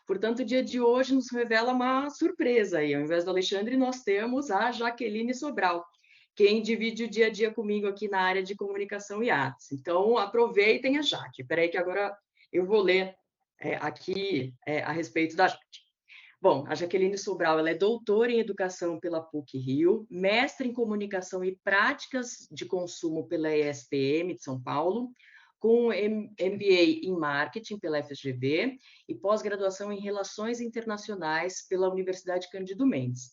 Portanto, o dia de hoje nos revela uma surpresa aí. Ao invés do Alexandre, nós temos a Jaqueline Sobral, quem divide o dia a dia comigo aqui na área de comunicação e artes. Então, aproveitem a Jaque. Espera aí que agora eu vou ler aqui a respeito da Jaque. Bom, a Jaqueline Sobral, ela é doutora em Educação pela PUC-Rio, mestre em Comunicação e Práticas de Consumo pela ESPM de São Paulo, com MBA em Marketing pela FGV e pós-graduação em Relações Internacionais pela Universidade Cândido Mendes.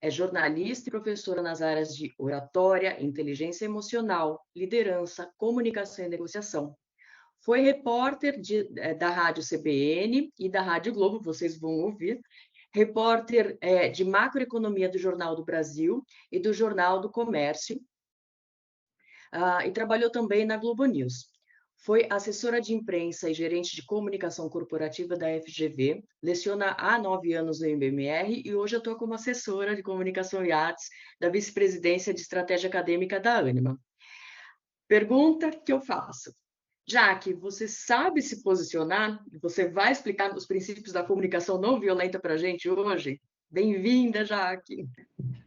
É jornalista e professora nas áreas de oratória, inteligência emocional, liderança, comunicação e negociação. Foi repórter da Rádio CBN e da Rádio Globo, vocês vão ouvir, repórter de macroeconomia do Jornal do Brasil e do Jornal do Comércio, e trabalhou também na Globo News. Foi assessora de imprensa e gerente de comunicação corporativa da FGV, leciona há 9 anos no IBMR e hoje atua como assessora de comunicação e artes da vice-presidência de estratégia acadêmica da Ânima. Pergunta que eu faço. Jaque, você sabe se posicionar? Você vai explicar os princípios da comunicação não violenta para a gente hoje? Bem-vinda, Jaque.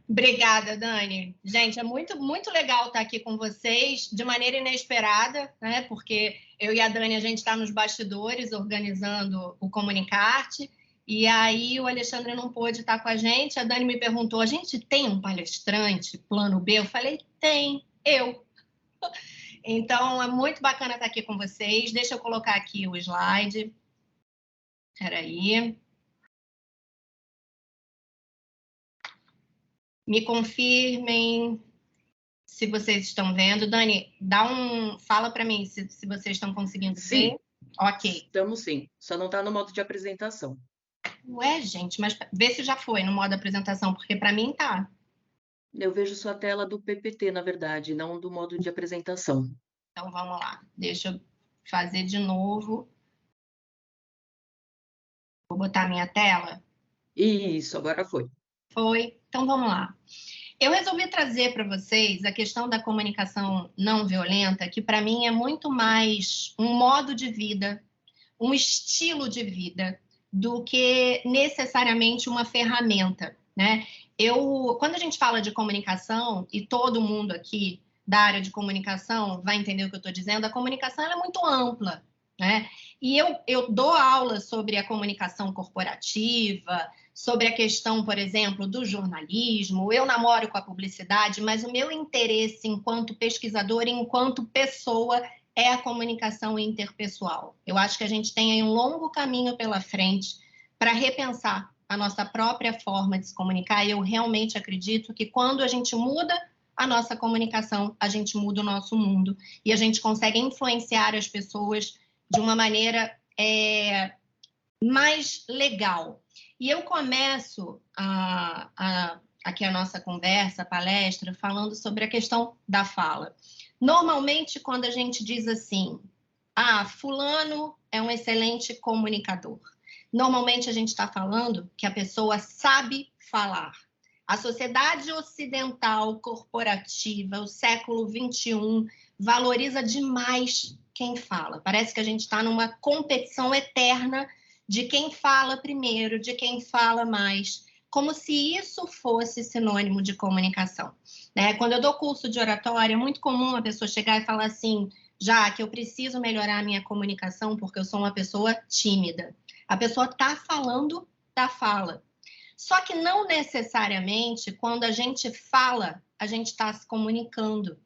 Obrigada, Dani. Gente, é muito, muito legal estar aqui com vocês de maneira inesperada, né? Porque eu e a Dani, a gente está nos bastidores organizando o Comunicarte, e aí o Alexandre não pôde estar com a gente. A Dani me perguntou, a gente tem um palestrante, plano B? Eu falei, tem, eu. Então, é muito bacana estar aqui com vocês. Deixa eu colocar aqui o slide. Espera aí. Me confirmem se vocês estão vendo. Dani, fala para mim se vocês estão conseguindo ver. Ok. Estamos sim, só não está no modo de apresentação. Ué, gente, mas vê se já foi no modo apresentação, porque para mim tá. Eu vejo sua tela do PPT, na verdade, não do modo de apresentação. Então, vamos lá. Deixa eu fazer de novo. Vou botar minha tela. Isso, agora foi. Foi. Então, vamos lá. Eu resolvi trazer para vocês a questão da comunicação não violenta, que para mim é muito mais um modo de vida, um estilo de vida, do que necessariamente uma ferramenta, né? Quando a gente fala de comunicação, e todo mundo aqui da área de comunicação vai entender o que eu estou dizendo, a comunicação ela é muito ampla, né? E eu dou aula sobre a comunicação corporativa, sobre a questão, por exemplo, do jornalismo, eu namoro com a publicidade, mas o meu interesse enquanto pesquisadora, enquanto pessoa, é a comunicação interpessoal. Eu acho que a gente tem aí um longo caminho pela frente para repensar a nossa própria forma de se comunicar, e eu realmente acredito que quando a gente muda a nossa comunicação, a gente muda o nosso mundo, e a gente consegue influenciar as pessoas de uma maneira mais legal. E eu começo aqui a nossa conversa, a palestra, falando sobre a questão da fala. Normalmente, quando a gente diz assim, fulano é um excelente comunicador, normalmente a gente está falando que a pessoa sabe falar. A sociedade ocidental corporativa, o século XXI, valoriza demais quem fala. Parece que a gente está numa competição eterna de quem fala primeiro, de quem fala mais, como se isso fosse sinônimo de comunicação, né? Quando eu dou curso de oratória, é muito comum a pessoa chegar e falar assim, já que eu preciso melhorar a minha comunicação porque eu sou uma pessoa tímida. A pessoa está falando da fala. Só que não necessariamente, quando a gente fala, a gente está se comunicando.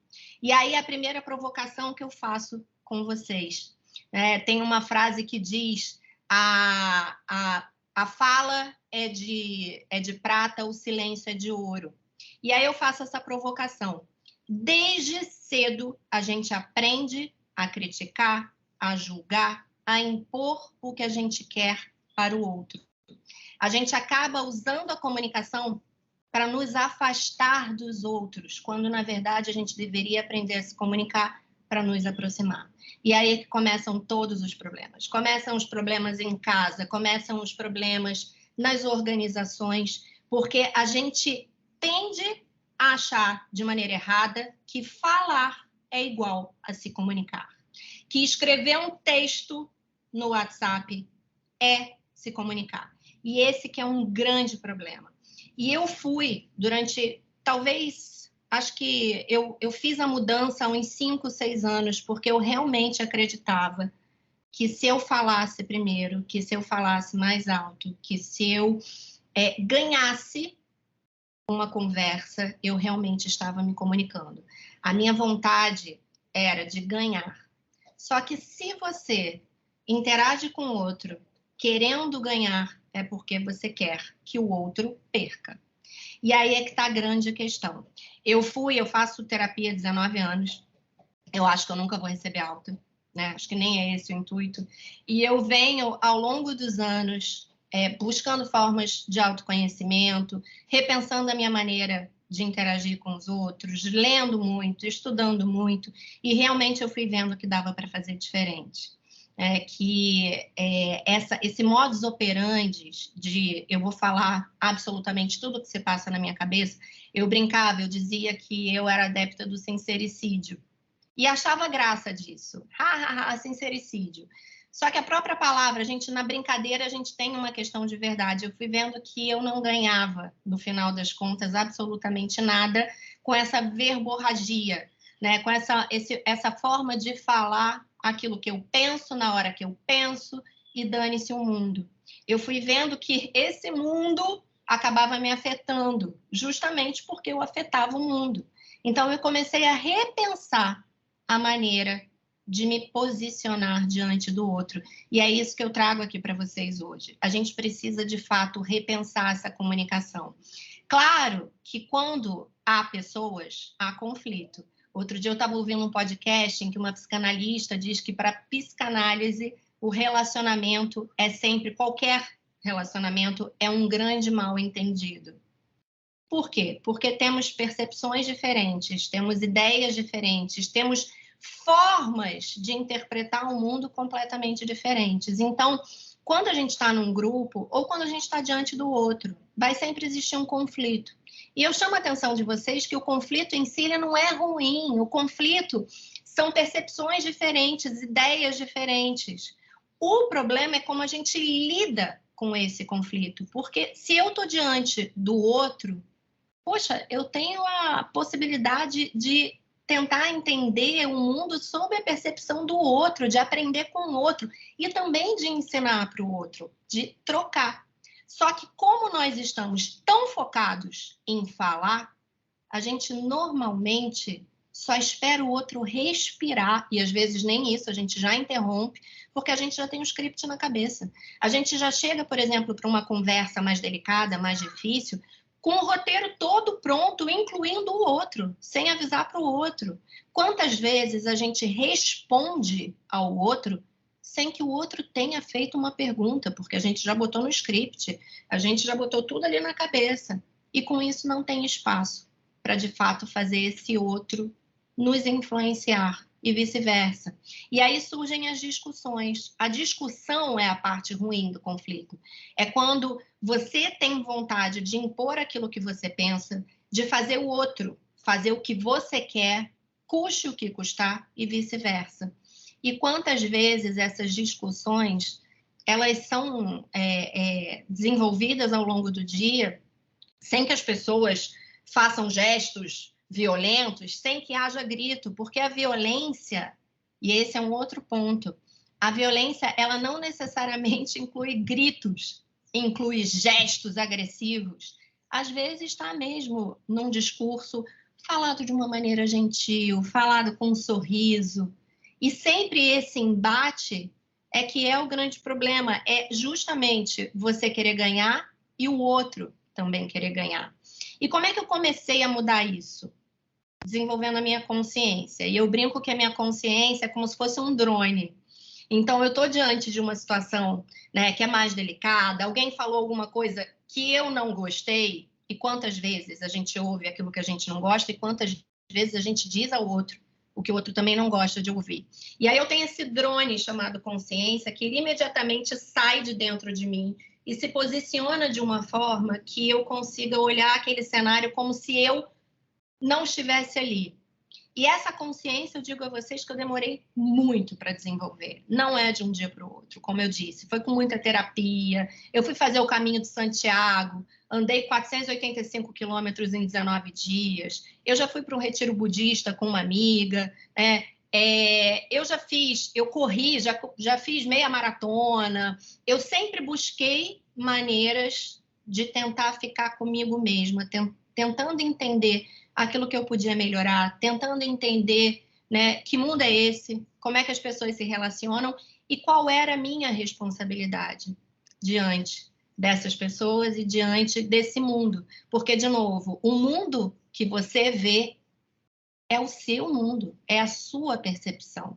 E aí a primeira provocação que eu faço com vocês, né? Tem uma frase que diz, a fala é de prata, o silêncio é de ouro. E aí eu faço essa provocação. Desde cedo, a gente aprende a criticar, a julgar, a impor o que a gente quer para o outro. A gente acaba usando a comunicação para nos afastar dos outros, quando, na verdade, a gente deveria aprender a se comunicar para nos aproximar. E aí começam todos os problemas. Começam os problemas em casa, começam os problemas nas organizações, porque a gente tende a achar de maneira errada que falar é igual a se comunicar. Que escrever um texto no WhatsApp é se comunicar. E esse que é um grande problema. E eu fui durante, talvez, acho que eu fiz a mudança há uns 5, 6 anos, porque eu realmente acreditava que se eu falasse primeiro, que se eu falasse mais alto, que se eu ganhasse uma conversa, eu realmente estava me comunicando. A minha vontade era de ganhar. Só que se você interage com o outro querendo ganhar, é porque você quer que o outro perca. E aí é que está a grande questão. Eu faço terapia há 19 anos, eu acho que eu nunca vou receber alta, né? Acho que nem é esse o intuito. E eu venho, ao longo dos anos, buscando formas de autoconhecimento, repensando a minha maneira de interagir com os outros, lendo muito, estudando muito, e realmente eu fui vendo que dava para fazer diferente. Esse modus operandi de eu vou falar absolutamente tudo que se passa na minha cabeça, eu brincava, eu dizia que eu era adepta do sincericídio e achava graça disso, sincericídio. Só que a própria palavra, na brincadeira a gente tem uma questão de verdade. Eu fui vendo que eu não ganhava, no final das contas, absolutamente nada com essa verborragia, né? Com essa forma de falar aquilo que eu penso na hora que eu penso e dane-se o mundo. Eu fui vendo que esse mundo acabava me afetando, justamente porque eu afetava o mundo. Então, eu comecei a repensar a maneira de me posicionar diante do outro. E é isso que eu trago aqui para vocês hoje. A gente precisa, de fato, repensar essa comunicação. Claro que quando há pessoas, há conflito. Outro dia eu estava ouvindo um podcast em que uma psicanalista diz que para psicanálise o relacionamento qualquer relacionamento é um grande mal-entendido. Por quê? Porque temos percepções diferentes, temos ideias diferentes, temos formas de interpretar o mundo completamente diferentes. Então, quando a gente está num grupo ou quando a gente está diante do outro, vai sempre existir um conflito. E eu chamo a atenção de vocês que o conflito em si ele não é ruim. O conflito são percepções diferentes, ideias diferentes. O problema é como a gente lida com esse conflito. Porque se eu estou diante do outro, poxa, eu tenho a possibilidade de tentar entender o mundo sob a percepção do outro, de aprender com o outro e também de ensinar para o outro, de trocar. Só que como nós estamos tão focados em falar, a gente normalmente só espera o outro respirar e às vezes nem isso, a gente já interrompe, porque a gente já tem um script na cabeça. A gente já chega, por exemplo, para uma conversa mais delicada, mais difícil, com o roteiro todo pronto, incluindo o outro, sem avisar para o outro. Quantas vezes a gente responde ao outro sem que o outro tenha feito uma pergunta, porque a gente já botou no script, a gente já botou tudo ali na cabeça, e com isso não tem espaço para, de fato, fazer esse outro nos influenciar e vice-versa. E aí surgem as discussões. A discussão é a parte ruim do conflito. É quando você tem vontade de impor aquilo que você pensa, de fazer o outro fazer o que você quer, custe o que custar e vice-versa. E quantas vezes essas discussões elas são desenvolvidas ao longo do dia sem que as pessoas façam gestos violentos, sem que haja grito, porque a violência, e esse é um outro ponto, a violência ela não necessariamente inclui gritos, inclui gestos agressivos. Às vezes está mesmo num discurso falado de uma maneira gentil, falado com um sorriso. E sempre esse embate é que é o grande problema, é justamente você querer ganhar e o outro também querer ganhar. E como é que eu comecei a mudar isso? Desenvolvendo a minha consciência. E eu brinco que a minha consciência é como se fosse um drone. Então, eu estou diante de uma situação, né, que é mais delicada, alguém falou alguma coisa que eu não gostei, e quantas vezes a gente ouve aquilo que a gente não gosta, e quantas vezes a gente diz ao outro o que o outro também não gosta de ouvir. E aí eu tenho esse drone chamado consciência, que ele imediatamente sai de dentro de mim e se posiciona de uma forma que eu consiga olhar aquele cenário como se eu não estivesse ali. E essa consciência, eu digo a vocês que eu demorei muito para desenvolver. Não é de um dia para o outro, como eu disse. Foi com muita terapia. Eu fui fazer o caminho de Santiago, andei 485 quilômetros em 19 dias. Eu já fui para um retiro budista com uma amiga, né? Eu corri, já fiz meia maratona. Eu sempre busquei maneiras de tentar ficar comigo mesma, tentando entender aquilo que eu podia melhorar, tentando entender, né, que mundo é esse, como é que as pessoas se relacionam e qual era a minha responsabilidade diante dessas pessoas e diante desse mundo. Porque, de novo, o mundo que você vê é o seu mundo, é a sua percepção.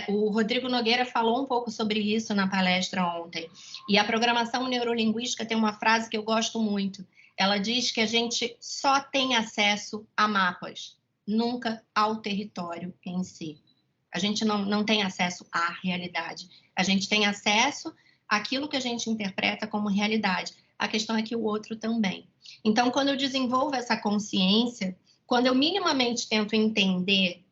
O Rodrigo Nogueira falou um pouco sobre isso na palestra ontem. E a programação neurolinguística tem uma frase que eu gosto muito. Ela diz que a gente só tem acesso a mapas, nunca ao território em si. A gente não tem acesso à realidade. A gente tem acesso àquilo que a gente interpreta como realidade. A questão é que o outro também. Então, quando eu desenvolvo essa consciência, quando eu minimamente tento entender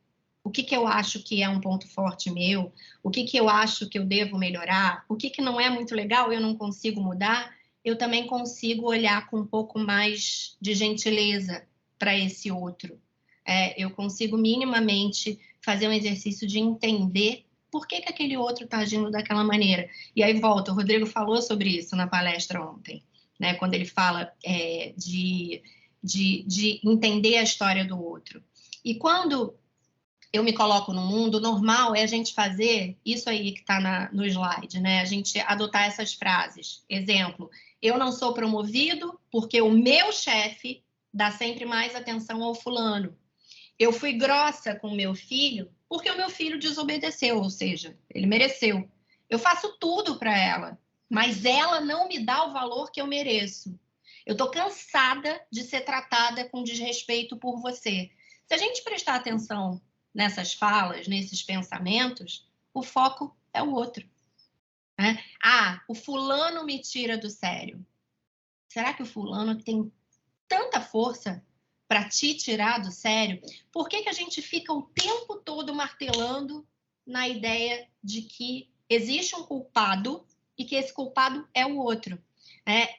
o que eu acho que é um ponto forte meu, o que eu acho que eu devo melhorar, o que não é muito legal, eu não consigo mudar, eu também consigo olhar com um pouco mais de gentileza para esse outro. Eu consigo minimamente fazer um exercício de entender por que aquele outro está agindo daquela maneira. E aí volta, o Rodrigo falou sobre isso na palestra ontem, né? Quando ele fala de entender a história do outro. E quando eu me coloco no mundo, o normal é a gente fazer isso aí que está no slide, né? A gente adotar essas frases. Exemplo, eu não sou promovido porque o meu chefe dá sempre mais atenção ao fulano. Eu fui grossa com o meu filho porque o meu filho desobedeceu, ou seja, ele mereceu. Eu faço tudo para ela, mas ela não me dá o valor que eu mereço. Eu estou cansada de ser tratada com desrespeito por você. Se a gente prestar atenção nessas falas, nesses pensamentos, o foco é o outro. Né? O fulano me tira do sério. Será que o fulano tem tanta força para te tirar do sério? Por que a gente fica o tempo todo martelando na ideia de que existe um culpado e que esse culpado é o outro?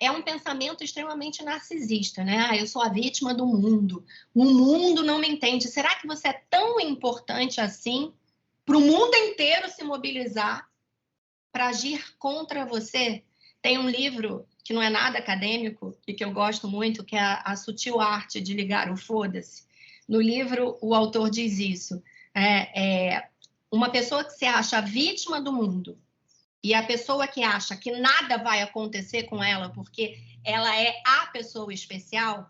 É um pensamento extremamente narcisista, né? Eu sou a vítima do mundo. O mundo não me entende. Será que você é tão importante assim para o mundo inteiro se mobilizar para agir contra você? Tem um livro que não é nada acadêmico e que eu gosto muito, que é A Sutil Arte de Ligar o Foda-se. No livro, o autor diz isso. Uma pessoa que se acha a vítima do mundo e a pessoa que acha que nada vai acontecer com ela porque ela é a pessoa especial,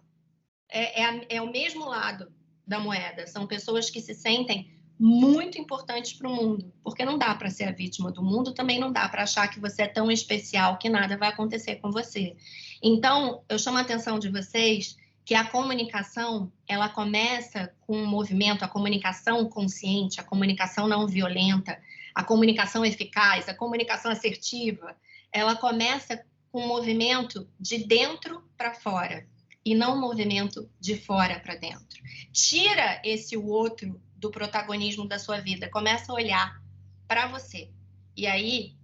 é o mesmo lado da moeda. São pessoas que se sentem muito importantes para o mundo, porque não dá para ser a vítima do mundo, também não dá para achar que você é tão especial que nada vai acontecer com você. Então, eu chamo a atenção de vocês que a comunicação, ela começa com um movimento, a comunicação consciente, a comunicação não violenta, a comunicação eficaz, a comunicação assertiva, ela começa com um movimento de dentro para fora e não um movimento de fora para dentro. Tira esse outro do protagonismo da sua vida, começa a olhar para você e aí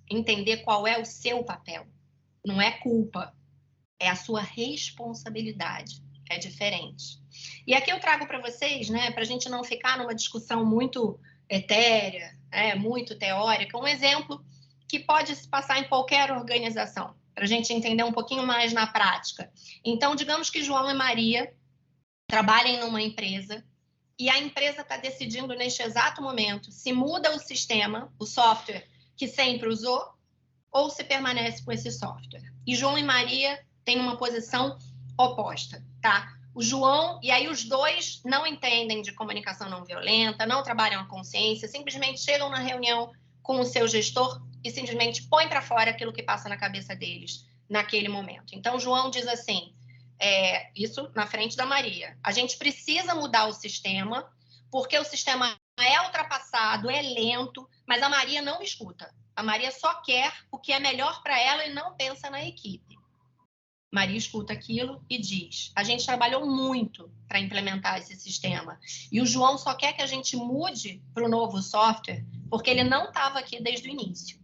entender qual é o seu papel. Não é culpa, é a sua responsabilidade, é diferente. E aqui eu trago para vocês, né, para a gente não ficar numa discussão muito etérea, muito teórica, um exemplo que pode se passar em qualquer organização, para a gente entender um pouquinho mais na prática. Então, digamos que João e Maria trabalhem numa empresa e a empresa está decidindo neste exato momento se muda o sistema, o software que sempre usou, ou se permanece com esse software. E João e Maria têm uma posição oposta, tá? O João, e aí os dois não entendem de comunicação não violenta, não trabalham a consciência, simplesmente chegam na reunião com o seu gestor e simplesmente põem para fora aquilo que passa na cabeça deles naquele momento. Então, João diz assim, isso na frente da Maria, a gente precisa mudar o sistema, porque o sistema é ultrapassado, é lento, mas a Maria não escuta. A Maria só quer o que é melhor para ela e não pensa na equipe. Maria escuta aquilo e diz: a gente trabalhou muito para implementar esse sistema e o João só quer que a gente mude para o novo software porque ele não estava aqui desde o início.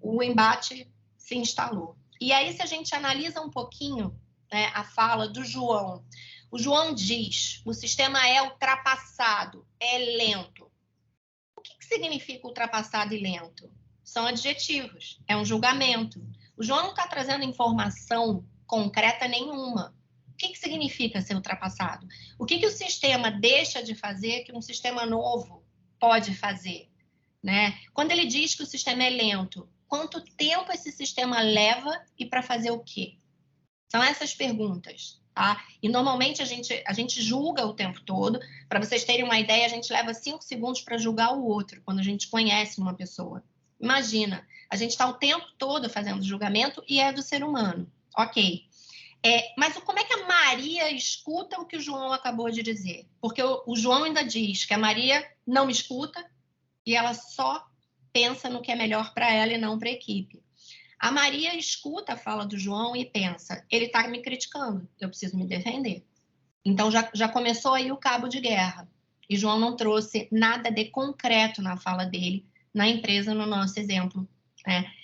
O embate se instalou. E aí, se a gente analisa um pouquinho, né, a fala do João, o João diz: o sistema é ultrapassado, é lento. O que significa ultrapassado e lento? São adjetivos, é um julgamento. O João não está trazendo informação concreta nenhuma. O que significa ser ultrapassado? O que o sistema deixa de fazer que um sistema novo pode fazer? Né? Quando ele diz que o sistema é lento, quanto tempo esse sistema leva e para fazer o quê? São essas perguntas. Tá? E normalmente a gente julga o tempo todo. Para vocês terem uma ideia, a gente leva 5 segundos para julgar o outro, quando a gente conhece uma pessoa. Imagina, a gente está o tempo todo fazendo julgamento e é do ser humano. Ok. Mas como é que a Maria escuta o que o João acabou de dizer? Porque o João ainda diz que a Maria não escuta e ela só pensa no que é melhor para ela e não para a equipe. A Maria escuta a fala do João e pensa: ele está me criticando, eu preciso me defender. Então já começou aí o cabo de guerra. E João não trouxe nada de concreto na fala dele, na empresa, no nosso exemplo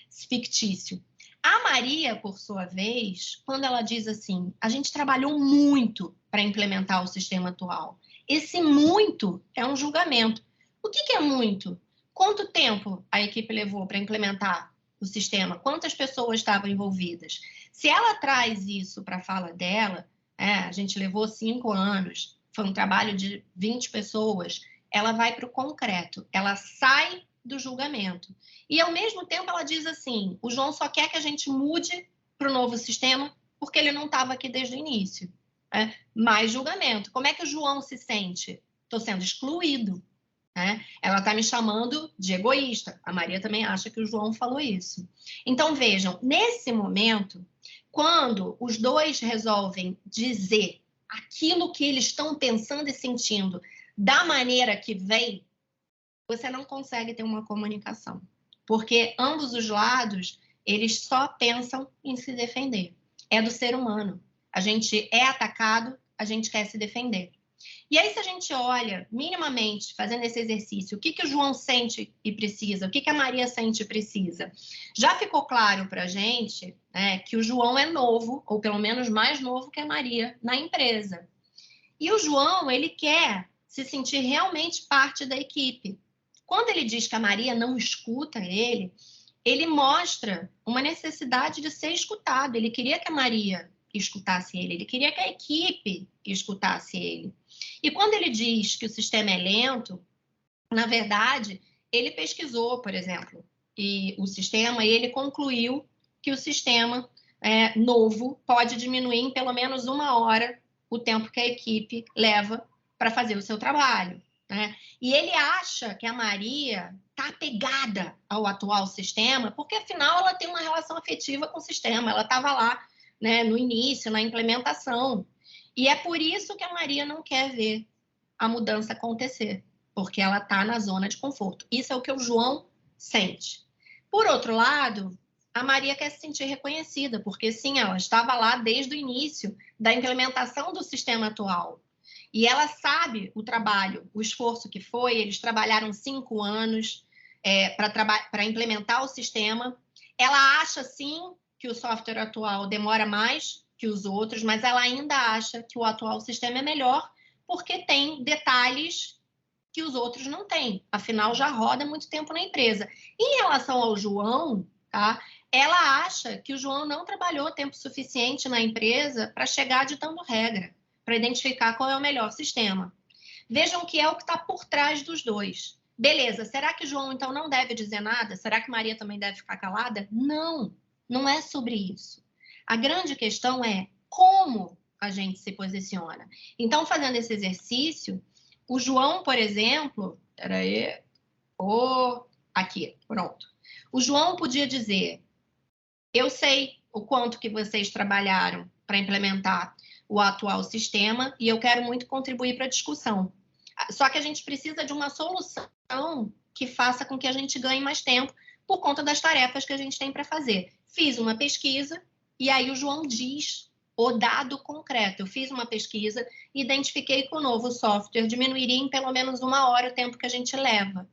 fictício. A Maria, por sua vez, quando ela diz assim: a gente trabalhou muito para implementar o sistema atual. Esse muito é um julgamento. O que é muito? Quanto tempo a equipe levou para implementar o sistema? Quantas pessoas estavam envolvidas? Se ela traz isso para a fala dela, a gente levou 5 anos, foi um trabalho de 20 pessoas, ela vai para o concreto, ela sai do julgamento. E, ao mesmo tempo, ela diz assim: o João só quer que a gente mude para o novo sistema porque ele não estava aqui desde o início. Mais julgamento. Como é que o João se sente? Estou sendo excluído. Ela está me chamando de egoísta. A Maria também acha que o João falou isso. Então, vejam, nesse momento, quando os dois resolvem dizer aquilo que eles estão pensando e sentindo da maneira que vem, você não consegue ter uma comunicação. Porque ambos os lados, eles só pensam em se defender. É do ser humano. A gente é atacado, a gente quer se defender. E aí, se a gente olha minimamente, fazendo esse exercício, o que o João sente e precisa, o que a Maria sente e precisa, já ficou claro para a gente que o João é novo, ou pelo menos mais novo que a Maria, na empresa. E o João, ele quer se sentir realmente parte da equipe. Quando ele diz que a Maria não escuta ele mostra uma necessidade de ser escutado. Ele queria que a Maria escutasse ele queria que a equipe escutasse ele. E quando ele diz que o sistema é lento, na verdade, ele pesquisou, por exemplo, o sistema, e ele concluiu que o sistema novo pode diminuir em pelo menos 1 hora o tempo que a equipe leva para fazer o seu trabalho. E ele acha que a Maria está apegada ao atual sistema, porque, afinal, ela tem uma relação afetiva com o sistema, ela estava lá no início, na implementação. E é por isso que a Maria não quer ver a mudança acontecer, porque ela está na zona de conforto. Isso é o que o João sente. Por outro lado, a Maria quer se sentir reconhecida, porque, sim, ela estava lá desde o início da implementação do sistema atual. E ela sabe o trabalho, o esforço que foi. Eles trabalharam 5 anos para implementar o sistema. Ela acha, sim, que o software atual demora mais que os outros, mas ela ainda acha que o atual sistema é melhor porque tem detalhes que os outros não têm. Afinal, já roda muito tempo na empresa. Em relação ao João, ela acha que o João não trabalhou tempo suficiente na empresa para chegar ditando regra, para identificar qual é o melhor sistema. Vejam que é o que está por trás dos dois. Beleza, será que o João, então, não deve dizer nada? Será que Maria também deve ficar calada? Não, não é sobre isso. A grande questão é como a gente se posiciona. Então, fazendo esse exercício, o João, por exemplo... Aqui, pronto. O João podia dizer: eu sei o quanto que vocês trabalharam para implementar o atual sistema e eu quero muito contribuir para a discussão. Só que a gente precisa de uma solução que faça com que a gente ganhe mais tempo por conta das tarefas que a gente tem para fazer. Fiz uma pesquisa E aí o João diz o dado concreto. Eu fiz uma pesquisa, identifiquei que o novo software diminuiria em pelo menos 1 hora o tempo que a gente leva.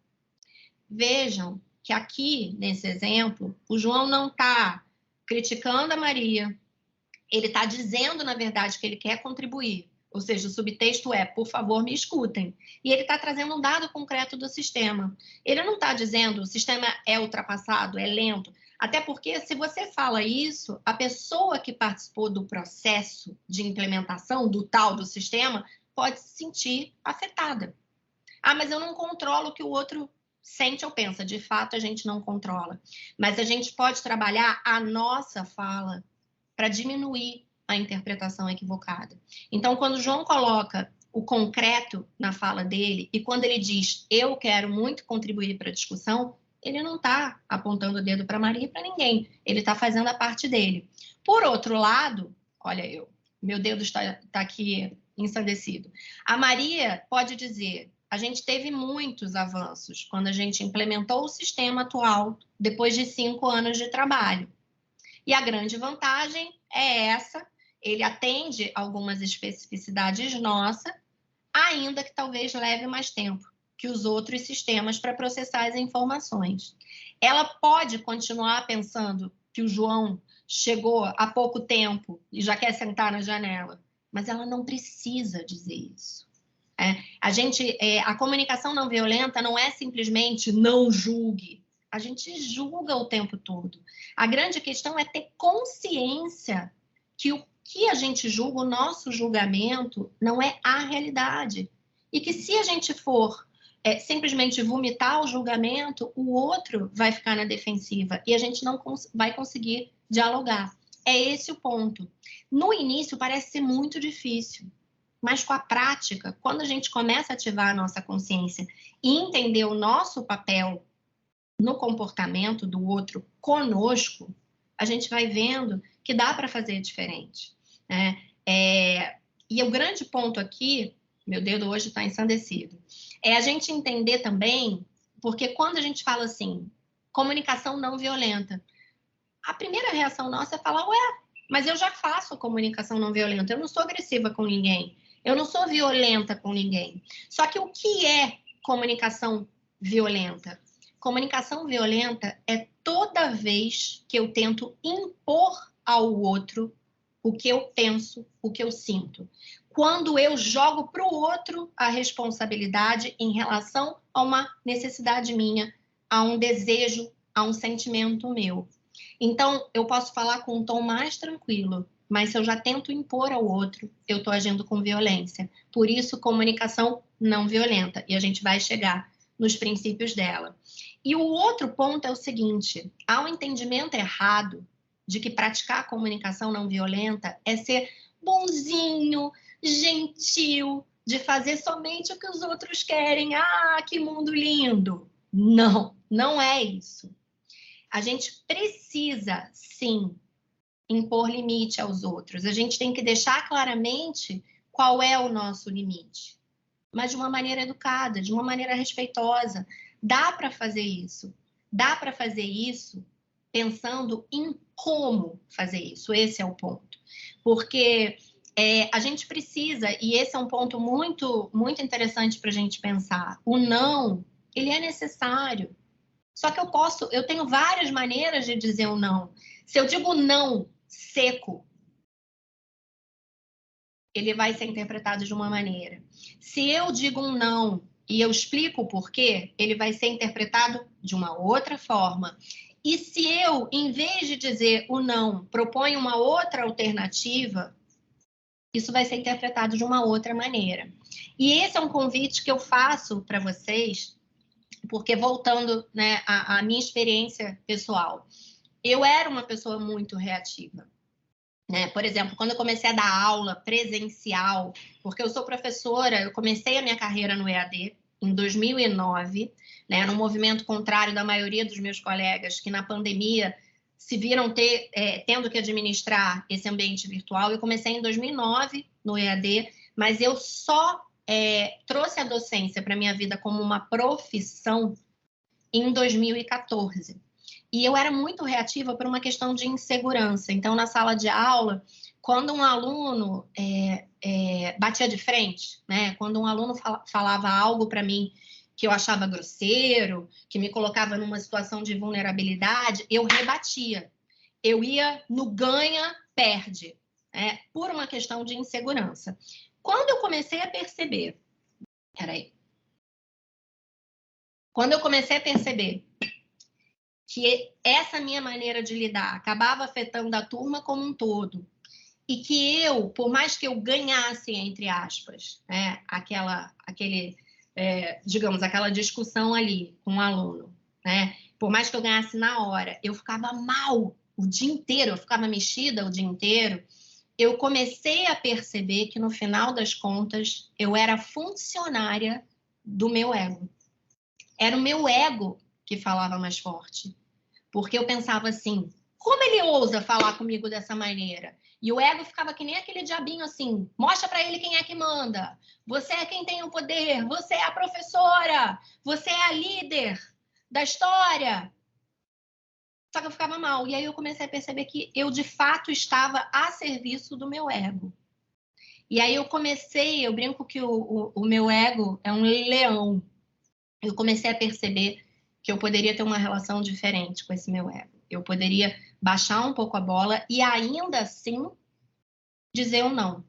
Vejam que aqui, nesse exemplo, o João não está criticando a Maria, ele está dizendo, na verdade, que ele quer contribuir. Ou seja, o subtexto é, por favor, me escutem. E ele está trazendo um dado concreto do sistema. Ele não está dizendo, o sistema é ultrapassado, é lento. Até porque, se você fala isso, a pessoa que participou do processo de implementação do tal do sistema pode se sentir afetada. Ah, mas eu não controlo o que o outro sente ou pensa. De fato, a gente não controla. Mas a gente pode trabalhar a nossa fala para diminuir a interpretação equivocada. Então, quando o João coloca o concreto na fala dele e quando ele diz eu quero muito contribuir para a discussão, ele não está apontando o dedo para Maria e para ninguém. Ele está fazendo a parte dele. Por outro lado, olha meu dedo está aqui ensandecido. A Maria pode dizer, a gente teve muitos avanços quando a gente implementou o sistema atual depois de 5 anos de trabalho. E a grande vantagem é essa, ele atende algumas especificidades nossas, ainda que talvez leve mais tempo que os outros sistemas para processar as informações. Ela pode continuar pensando que o João chegou há pouco tempo e já quer sentar na janela, mas ela não precisa dizer isso. A comunicação não violenta não é simplesmente não julgue. A gente julga o tempo todo. A grande questão é ter consciência que o que a gente julga, o nosso julgamento, não é a realidade. E que se a gente for simplesmente vomitar o julgamento, o outro vai ficar na defensiva e a gente não vai conseguir dialogar. É esse o ponto. No início parece ser muito difícil, mas com a prática, quando a gente começa a ativar a nossa consciência e entender o nosso papel no comportamento do outro conosco, a gente vai vendo que dá para fazer diferente. Né? E o grande ponto aqui, meu dedo hoje está ensandecido, é a gente entender também, porque quando a gente fala assim, comunicação não violenta, a primeira reação nossa é falar, ué, mas eu já faço comunicação não violenta, eu não sou agressiva com ninguém, eu não sou violenta com ninguém. Só que o que é comunicação violenta? Comunicação violenta é toda vez que eu tento impor ao outro o que eu penso, o que eu sinto. Quando eu jogo para o outro a responsabilidade em relação a uma necessidade minha, a um desejo, a um sentimento meu. Então, eu posso falar com um tom mais tranquilo, mas se eu já tento impor ao outro, eu estou agindo com violência. Por isso, comunicação não violenta. E a gente vai chegar nos princípios dela. E o outro ponto é o seguinte, há um entendimento errado de que praticar a comunicação não violenta é ser bonzinho, gentil, de fazer somente o que os outros querem. Ah, que mundo lindo! Não, não é isso. A gente precisa, sim, impor limite aos outros. A gente tem que deixar claramente qual é o nosso limite, mas de uma maneira educada, de uma maneira respeitosa. Dá para fazer isso. Dá para fazer isso pensando em como fazer isso. Esse é o ponto. Porque a gente precisa, e esse é um ponto muito, muito interessante para a gente pensar, o não, ele é necessário. Só que eu tenho várias maneiras de dizer o não. Se eu digo não seco, ele vai ser interpretado de uma maneira. Se eu digo um não e eu explico o porquê, ele vai ser interpretado de uma outra forma. E se eu, em vez de dizer o não, proponho uma outra alternativa, isso vai ser interpretado de uma outra maneira. E esse é um convite que eu faço para vocês, porque voltando, né, à minha experiência pessoal, eu era uma pessoa muito reativa. Né? Por exemplo, quando eu comecei a dar aula presencial, porque eu sou professora, eu comecei a minha carreira no EAD em 2009, né, num movimento contrário da maioria dos meus colegas que na pandemia se viram tendo que administrar esse ambiente virtual. Eu comecei em 2009 no EAD, mas eu só trouxe a docência para a minha vida como uma profissão em 2014. E eu era muito reativa por uma questão de insegurança. Então, na sala de aula, quando um aluno batia de frente, né? Quando um aluno falava algo para mim que eu achava grosseiro, que me colocava numa situação de vulnerabilidade, eu rebatia. Eu ia no ganha-perde, né? Por uma questão de insegurança. Quando eu comecei a perceber... Quando eu comecei a perceber que essa minha maneira de lidar acabava afetando a turma como um todo, e que eu, por mais que eu ganhasse, entre aspas, né, digamos, aquela discussão ali com o aluno, né, por mais que eu ganhasse na hora, eu ficava mal o dia inteiro, eu ficava mexida o dia inteiro, eu comecei a perceber que, no final das contas, eu era funcionária do meu ego. Era o meu ego que falava mais forte. Porque eu pensava assim, como ele ousa falar comigo dessa maneira? E o ego ficava que nem aquele diabinho assim, mostra para ele quem é que manda. Você é quem tem o poder, você é a professora, você é a líder da história. Só que eu ficava mal. E aí eu comecei a perceber que eu, de fato, estava a serviço do meu ego. E aí eu brinco que o meu ego é um leão. Eu comecei a perceber que eu poderia ter uma relação diferente com esse meu ego. Eu poderia baixar um pouco a bola e ainda assim dizer um não.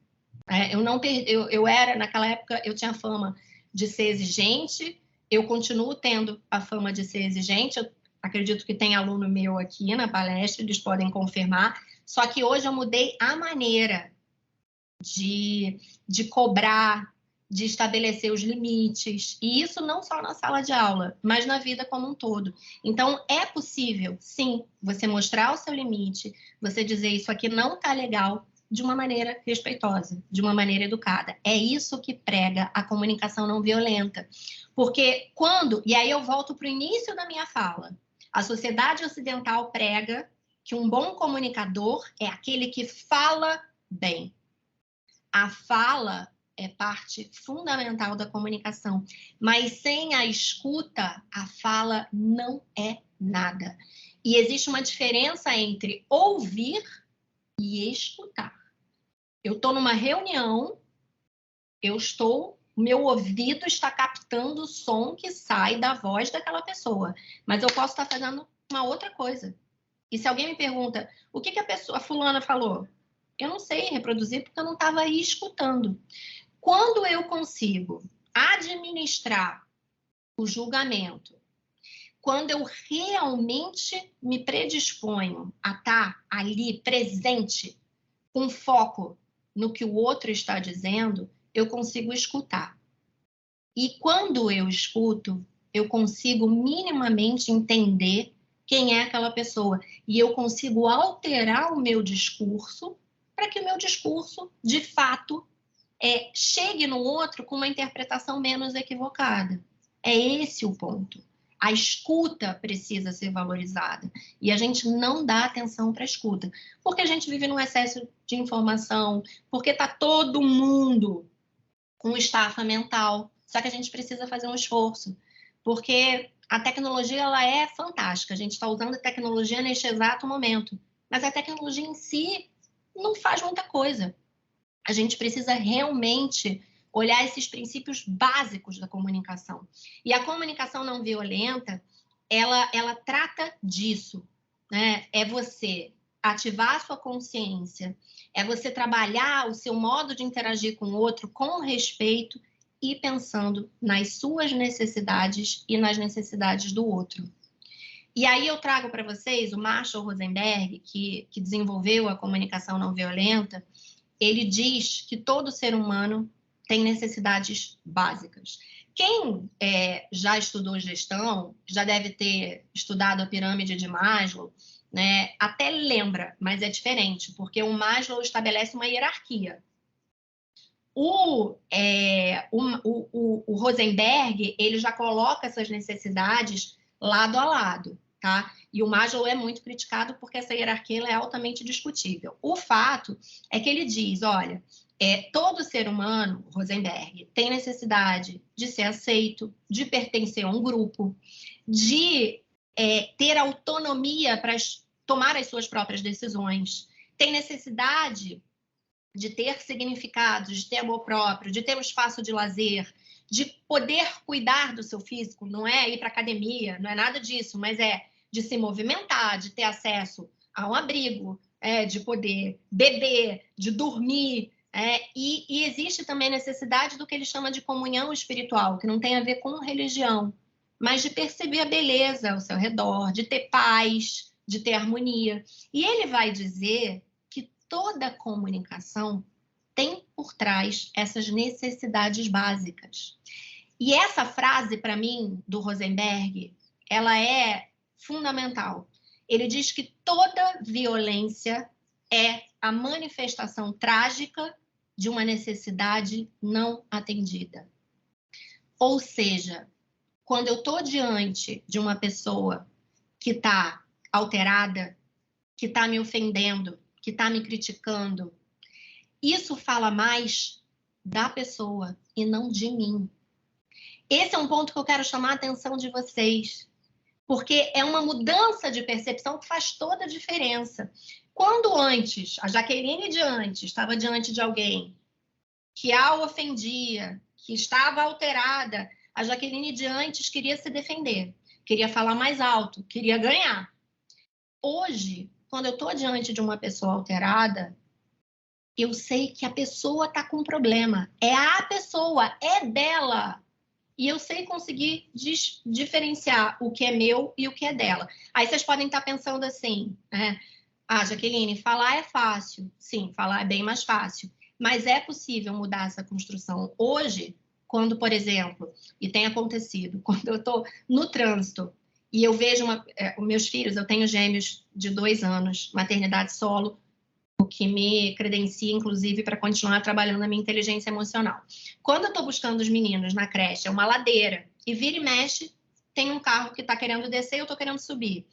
Eu era, naquela época, eu tinha fama de ser exigente, eu continuo tendo a fama de ser exigente, eu acredito que tem aluno meu aqui na palestra, eles podem confirmar, só que hoje eu mudei a maneira de cobrar, de estabelecer os limites, e isso não só na sala de aula, mas na vida como um todo. Então, é possível, sim, você mostrar o seu limite, você dizer isso aqui não está legal, de uma maneira respeitosa, de uma maneira educada. É isso que prega a comunicação não violenta. Porque e aí eu volto para o início da minha fala, a sociedade ocidental prega que um bom comunicador é aquele que fala bem. A fala é parte fundamental da comunicação, mas sem a escuta, a fala não é nada. E existe uma diferença entre ouvir e escutar. Eu estou numa reunião, meu ouvido está captando o som que sai da voz daquela pessoa, mas eu posso estar fazendo uma outra coisa. E se alguém me pergunta, o que a fulana falou? Eu não sei reproduzir porque eu não estava aí escutando. Quando eu consigo administrar o julgamento, quando eu realmente me predisponho a estar ali presente, com foco no que o outro está dizendo, eu consigo escutar. E quando eu escuto, eu consigo minimamente entender quem é aquela pessoa. E eu consigo alterar o meu discurso para que o meu discurso, de fato, chegue no outro com uma interpretação menos equivocada. É esse o ponto. A escuta precisa ser valorizada. E a gente não dá atenção para a escuta. Porque a gente vive num excesso de informação, porque está todo mundo com estafa mental. Só que a gente precisa fazer um esforço. Porque a tecnologia ela é fantástica. A gente está usando a tecnologia neste exato momento. Mas a tecnologia em si não faz muita coisa. A gente precisa realmente olhar esses princípios básicos da comunicação. E a comunicação não violenta, ela trata disso, né? É você ativar a sua consciência, é você trabalhar o seu modo de interagir com o outro com respeito e pensando nas suas necessidades e nas necessidades do outro. E aí eu trago para vocês o Marshall Rosenberg, que desenvolveu a comunicação não violenta. Ele diz que todo ser humano tem necessidades básicas. Quem já estudou gestão, já deve ter estudado a pirâmide de Maslow, né? Até lembra, mas é diferente, porque o Maslow estabelece uma hierarquia. O Rosenberg, ele já coloca essas necessidades lado a lado, tá? E o Maslow é muito criticado porque essa hierarquia é altamente discutível. O fato é que ele diz, olha, todo ser humano, Rosenberg, tem necessidade de ser aceito, de pertencer a um grupo, de ter autonomia para tomar as suas próprias decisões. Tem necessidade de ter significado, de ter amor próprio, de ter um espaço de lazer, de poder cuidar do seu físico. Não é ir para academia, não é nada disso, mas é de se movimentar, de ter acesso a um abrigo, de poder beber, de dormir. E existe também necessidade do que ele chama de comunhão espiritual, que não tem a ver com religião, mas de perceber a beleza ao seu redor, de ter paz, de ter harmonia. E ele vai dizer que toda comunicação tem por trás essas necessidades básicas. E essa frase, para mim, do Rosenberg, ela é fundamental. Ele diz que toda violência é a manifestação trágica de uma necessidade não atendida. Ou seja, quando eu estou diante de uma pessoa que está alterada, que está me ofendendo, que está me criticando, isso fala mais da pessoa e não de mim. Esse é um ponto que eu quero chamar a atenção de vocês, porque é uma mudança de percepção que faz toda a diferença. Quando antes, a Jaqueline de antes estava diante de alguém que a ofendia, que estava alterada, a Jaqueline de antes queria se defender, queria falar mais alto, queria ganhar. Hoje, quando eu estou diante de uma pessoa alterada, eu sei que a pessoa está com um problema. É a pessoa, é dela. E eu sei conseguir diferenciar o que é meu e o que é dela. Aí vocês podem estar pensando assim, né? Jaqueline, falar é fácil. Sim, falar é bem mais fácil. Mas é possível mudar essa construção. Hoje, quando, por exemplo, e tem acontecido, quando eu estou no trânsito e eu vejo os meus filhos, eu tenho gêmeos de 2 anos, maternidade solo, o que me credencia, inclusive, para continuar trabalhando na minha inteligência emocional. Quando eu estou buscando os meninos na creche, é uma ladeira, e vira e mexe, tem um carro que está querendo descer e eu estou querendo subir.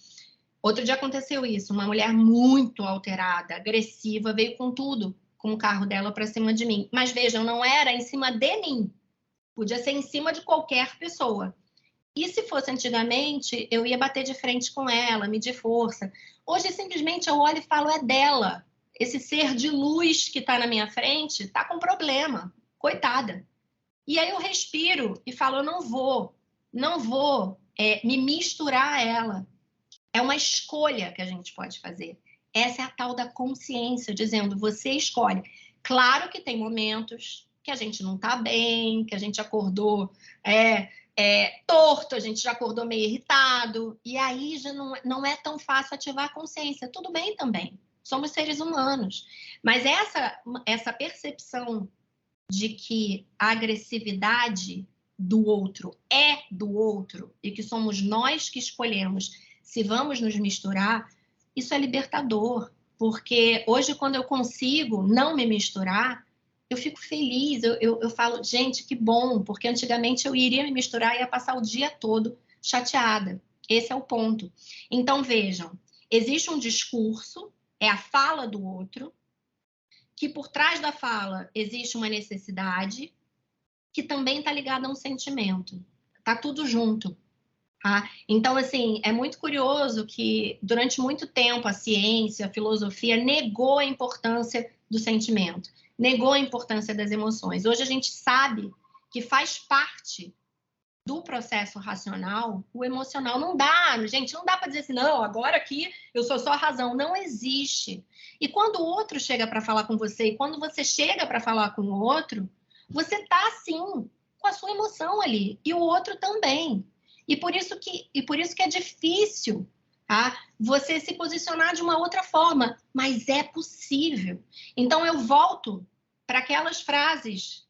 Outro dia aconteceu isso, uma mulher muito alterada, agressiva, veio com tudo, com o carro dela para cima de mim. Mas vejam, não era em cima de mim, podia ser em cima de qualquer pessoa. E se fosse antigamente, eu ia bater de frente com ela, medir força. Hoje, simplesmente, eu olho e falo, é dela. Esse ser de luz que está na minha frente está com problema, coitada. E aí eu respiro e falo, eu não vou me misturar a ela. É uma escolha que a gente pode fazer. Essa é a tal da consciência, dizendo, você escolhe. Claro que tem momentos que a gente não está bem, que a gente acordou torto, a gente já acordou meio irritado, e aí já não é tão fácil ativar a consciência. Tudo bem também. Somos seres humanos. Mas essa percepção de que a agressividade do outro é do outro e que somos nós que escolhemos se vamos nos misturar, isso é libertador. Porque hoje, quando eu consigo não me misturar, eu fico feliz. Eu falo, gente, que bom, porque antigamente eu iria me misturar e ia passar o dia todo chateada. Esse é o ponto. Então, vejam, existe um discurso, é a fala do outro, que por trás da fala existe uma necessidade que também está ligada a um sentimento. Está tudo junto. Tá? Então, assim, é muito curioso que durante muito tempo a ciência, a filosofia negou a importância do sentimento, negou a importância das emoções. Hoje a gente sabe que faz parte do processo racional, o emocional. Não dá, gente, não dá para dizer assim, não, agora aqui eu sou só a razão. Não existe. E quando o outro chega para falar com você, e quando você chega para falar com o outro, você está, sim, com a sua emoção ali, e o outro também. E por isso que é difícil, tá? Você se posicionar de uma outra forma, mas é possível. Então, eu volto para aquelas frases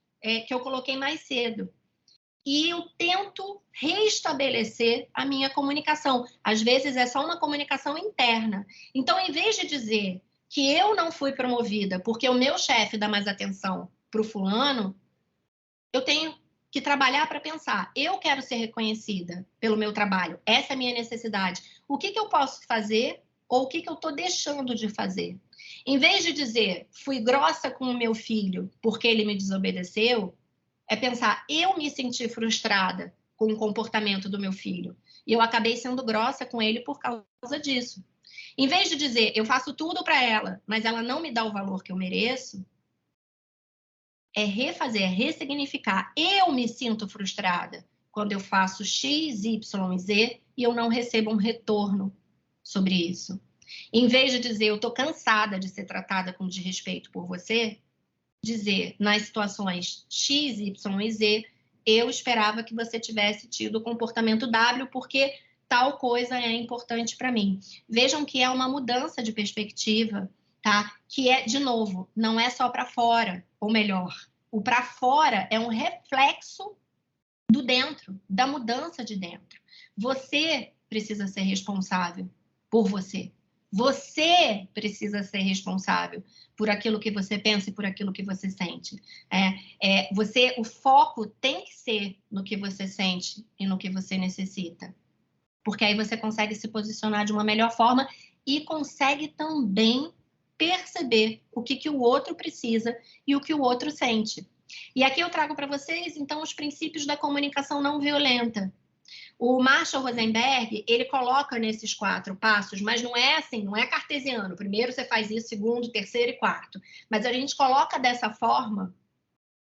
que eu coloquei mais cedo. E eu tento reestabelecer a minha comunicação. Às vezes é só uma comunicação interna. Então, em vez de dizer que eu não fui promovida porque o meu chefe dá mais atenção para o fulano, eu tenho que trabalhar para pensar, eu quero ser reconhecida pelo meu trabalho, essa é a minha necessidade. O que eu posso fazer ou o que eu estou deixando de fazer? Em vez de dizer, fui grossa com o meu filho porque ele me desobedeceu, é pensar, eu me senti frustrada com o comportamento do meu filho. E eu acabei sendo grossa com ele por causa disso. Em vez de dizer, eu faço tudo para ela, mas ela não me dá o valor que eu mereço, é refazer, é ressignificar. Eu me sinto frustrada quando eu faço X, Y e Z e eu não recebo um retorno sobre isso. Em vez de dizer, eu estou cansada de ser tratada com desrespeito por você, dizer, nas situações X, Y e Z, eu esperava que você tivesse tido o comportamento W, porque tal coisa é importante para mim. Vejam que é uma mudança de perspectiva, tá? Que é, de novo, não é só para fora, ou melhor, o para fora é um reflexo do dentro, da mudança de dentro. Você precisa ser responsável por você. Você precisa ser responsável por aquilo que você pensa e por aquilo que você sente. O foco tem que ser no que você sente e no que você necessita. Porque aí você consegue se posicionar de uma melhor forma e consegue também perceber o que o outro precisa e o que o outro sente. E aqui eu trago para vocês, então, os princípios da comunicação não violenta. O Marshall Rosenberg, ele coloca nesses 4 passos, mas não é assim, não é cartesiano. Primeiro você faz isso, segundo, terceiro e quarto. Mas a gente coloca dessa forma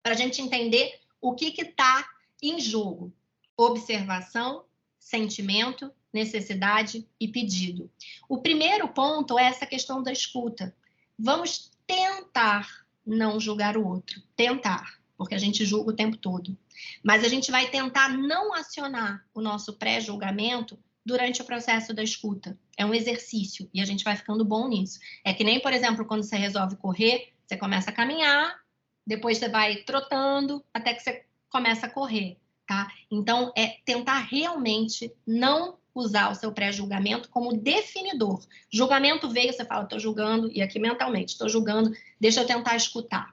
para a gente entender o que está em jogo. Observação, sentimento, necessidade e pedido. O primeiro ponto é essa questão da escuta. Vamos tentar não julgar o outro. Tentar, porque a gente julga o tempo todo. Mas a gente vai tentar não acionar o nosso pré-julgamento durante o processo da escuta. É um exercício e a gente vai ficando bom nisso. É que nem, por exemplo, quando você resolve correr, você começa a caminhar, depois você vai trotando, até que você começa a correr, tá? Então, é tentar realmente não usar o seu pré-julgamento como definidor. Julgamento veio, você fala, estou julgando, e aqui mentalmente, estou julgando, deixa eu tentar escutar.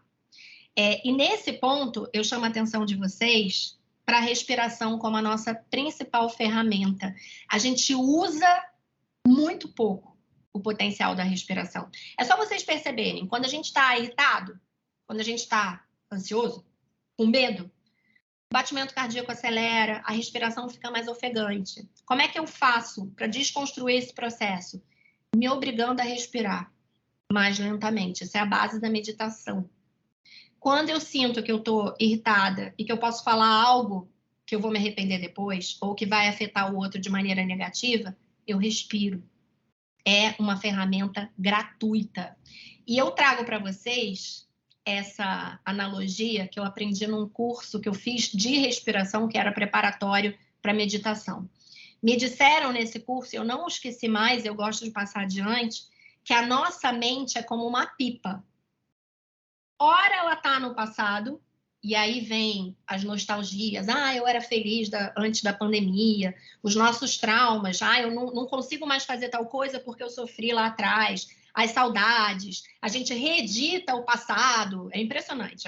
E nesse ponto, eu chamo a atenção de vocês para a respiração como a nossa principal ferramenta. A gente usa muito pouco o potencial da respiração. É só vocês perceberem, quando a gente está irritado, quando a gente está ansioso, com medo, o batimento cardíaco acelera, a respiração fica mais ofegante. Como é que eu faço para desconstruir esse processo? Me obrigando a respirar mais lentamente. Essa é a base da meditação. Quando eu sinto que eu estou irritada e que eu posso falar algo que eu vou me arrepender depois, ou que vai afetar o outro de maneira negativa, eu respiro. É uma ferramenta gratuita. E eu trago para vocês essa analogia que eu aprendi num curso que eu fiz de respiração, que era preparatório para meditação. Me disseram nesse curso, eu não esqueci mais, eu gosto de passar adiante, que a nossa mente é como uma pipa. Ora ela está no passado, e aí vem as nostalgias. Eu era feliz antes da pandemia, os nossos traumas. Eu não consigo mais fazer tal coisa porque eu sofri lá atrás. As saudades. A gente reedita o passado. É impressionante.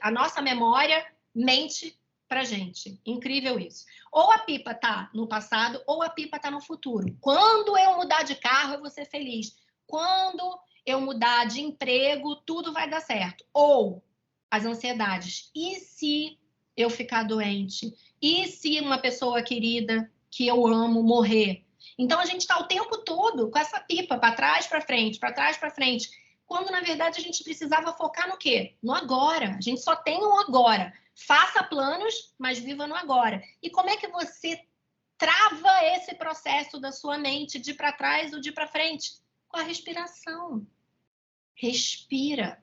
A nossa memória mente pra gente. Incrível isso. Ou a pipa está no passado, ou a pipa está no futuro. Quando eu mudar de carro, eu vou ser feliz. Quando eu mudar de emprego, tudo vai dar certo. Ou as ansiedades. E se eu ficar doente? E se uma pessoa querida que eu amo morrer? Então, a gente está o tempo todo com essa pipa, para trás, para frente, para trás, para frente. Quando, na verdade, a gente precisava focar no quê? No agora. A gente só tem um agora. Faça planos, mas viva no agora. E como é que você trava esse processo da sua mente de ir para trás ou de ir para frente? Com a respiração. Respira.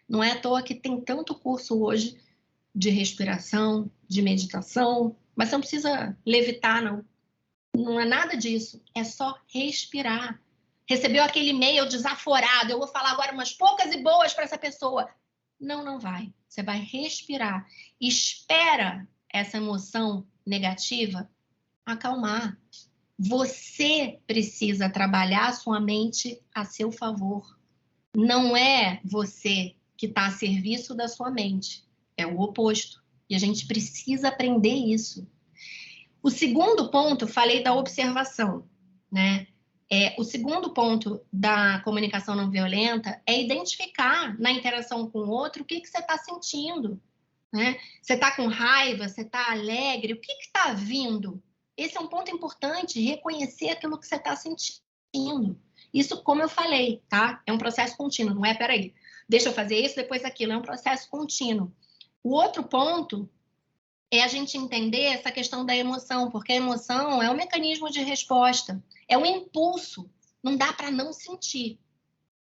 Não é à toa que tem tanto curso hoje de respiração, de meditação, mas você não precisa levitar, não. Não é nada disso. É só respirar. Recebeu aquele e-mail desaforado, eu vou falar agora umas poucas e boas para essa pessoa. Não vai. Você vai respirar. Espera essa emoção negativa acalmar. Você precisa trabalhar a sua mente a seu favor. Não é você que está a serviço da sua mente. É o oposto. E a gente precisa aprender isso. O segundo ponto, falei da observação, né? O segundo ponto da comunicação não violenta é identificar na interação com o outro o que você está sentindo, né? Você está com raiva, você está alegre, o que está vindo Esse é um ponto importante, reconhecer aquilo que você está sentindo. Isso, como eu falei, tá? É um processo contínuo, não é, peraí, deixa eu fazer isso, depois aquilo, é um processo contínuo. O outro ponto é a gente entender essa questão da emoção, porque a emoção é um mecanismo de resposta, é um impulso, não dá para não sentir.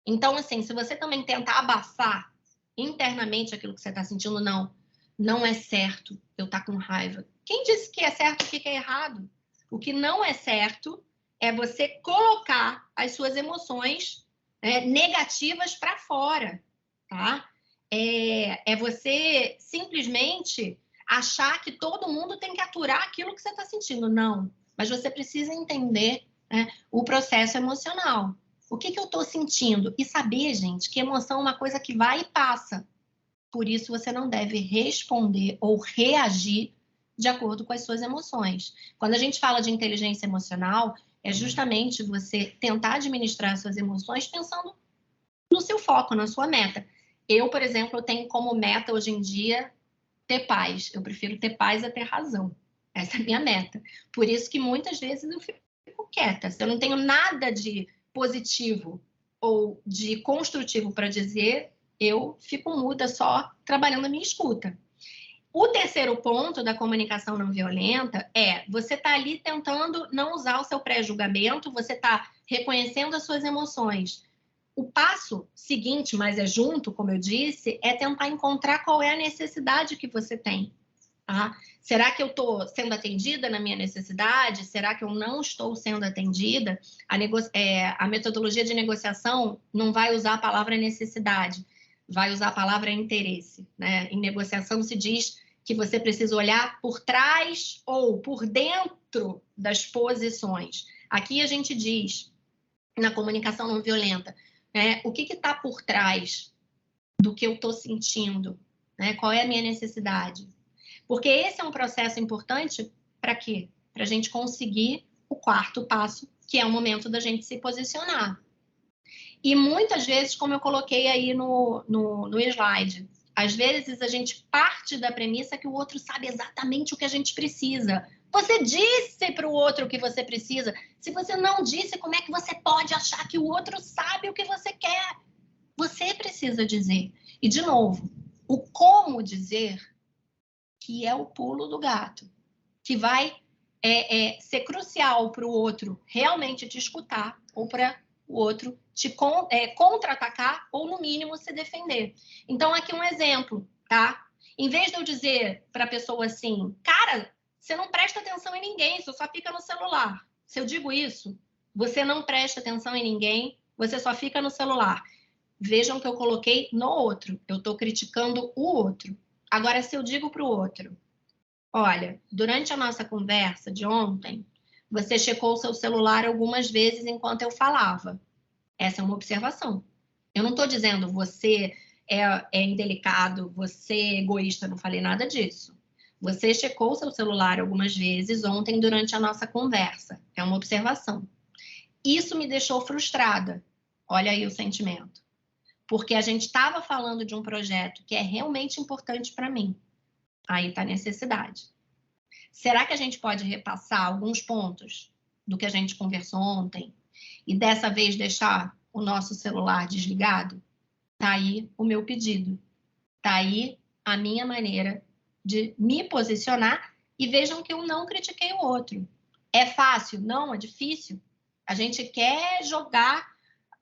Então, assim, se você também tentar abafar internamente aquilo que você está sentindo, não é certo eu estar com raiva. Quem disse que é certo e que é errado? O que não é certo é você colocar as suas emoções negativas para fora, tá? É você simplesmente achar que todo mundo tem que aturar aquilo que você está sentindo. Não, mas você precisa entender, né, o processo emocional. O que eu estou sentindo? E saber, gente, que emoção é uma coisa que vai e passa. Por isso, você não deve responder ou reagir de acordo com as suas emoções. Quando a gente fala de inteligência emocional, é justamente você tentar administrar suas emoções pensando no seu foco, na sua meta. Eu, por exemplo, eu tenho como meta hoje em dia ter paz. Eu prefiro ter paz a ter razão. Essa é a minha meta. Por isso que muitas vezes eu fico quieta. Se eu não tenho nada de positivo ou de construtivo para dizer, eu fico muda só trabalhando a minha escuta. O terceiro ponto da comunicação não violenta é você está ali tentando não usar o seu pré-julgamento, você está reconhecendo as suas emoções. O passo seguinte, mas é junto, como eu disse, é tentar encontrar qual é a necessidade que você tem. Tá? Será que eu estou sendo atendida na minha necessidade? Será que eu não estou sendo atendida? A metodologia de negociação não vai usar a palavra necessidade, vai usar a palavra interesse. Né? Em negociação se diz que você precisa olhar por trás ou por dentro das posições. Aqui a gente diz, na comunicação não violenta, né, o que está por trás do que eu estou sentindo? Né? Qual é a minha necessidade? Porque esse é um processo importante para quê? Para a gente conseguir o quarto passo, que é o momento da gente se posicionar. E muitas vezes, como eu coloquei aí no slide, às vezes a gente parte da premissa que o outro sabe exatamente o que a gente precisa. Você disse para o outro o que você precisa. Se você não disse, como é que você pode achar que o outro sabe o que você quer? Você precisa dizer. E, de novo, o como dizer que é o pulo do gato, que vai ser crucial para o outro realmente te escutar ou para o outro te contra-atacar ou, no mínimo, se defender. Então, aqui um exemplo, tá? Em vez de eu dizer para a pessoa assim, cara, você não presta atenção em ninguém, você só fica no celular. Se eu digo isso, você não presta atenção em ninguém, você só fica no celular. Vejam que eu coloquei no outro, eu estou criticando o outro. Agora, se eu digo para o outro, olha, durante a nossa conversa de ontem, você checou o seu celular algumas vezes enquanto eu falava. Essa é uma observação. Eu não estou dizendo você é indelicado, você é egoísta, não falei nada disso. Você checou o seu celular algumas vezes ontem durante a nossa conversa. É uma observação. Isso me deixou frustrada. Olha aí o sentimento. Porque a gente estava falando de um projeto que é realmente importante para mim. Aí está a necessidade. Será que a gente pode repassar alguns pontos do que a gente conversou ontem e dessa vez deixar o nosso celular desligado? Tá aí o meu pedido. Tá aí a minha maneira de me posicionar e vejam que eu não critiquei o outro. É fácil? Não, é difícil. A gente quer jogar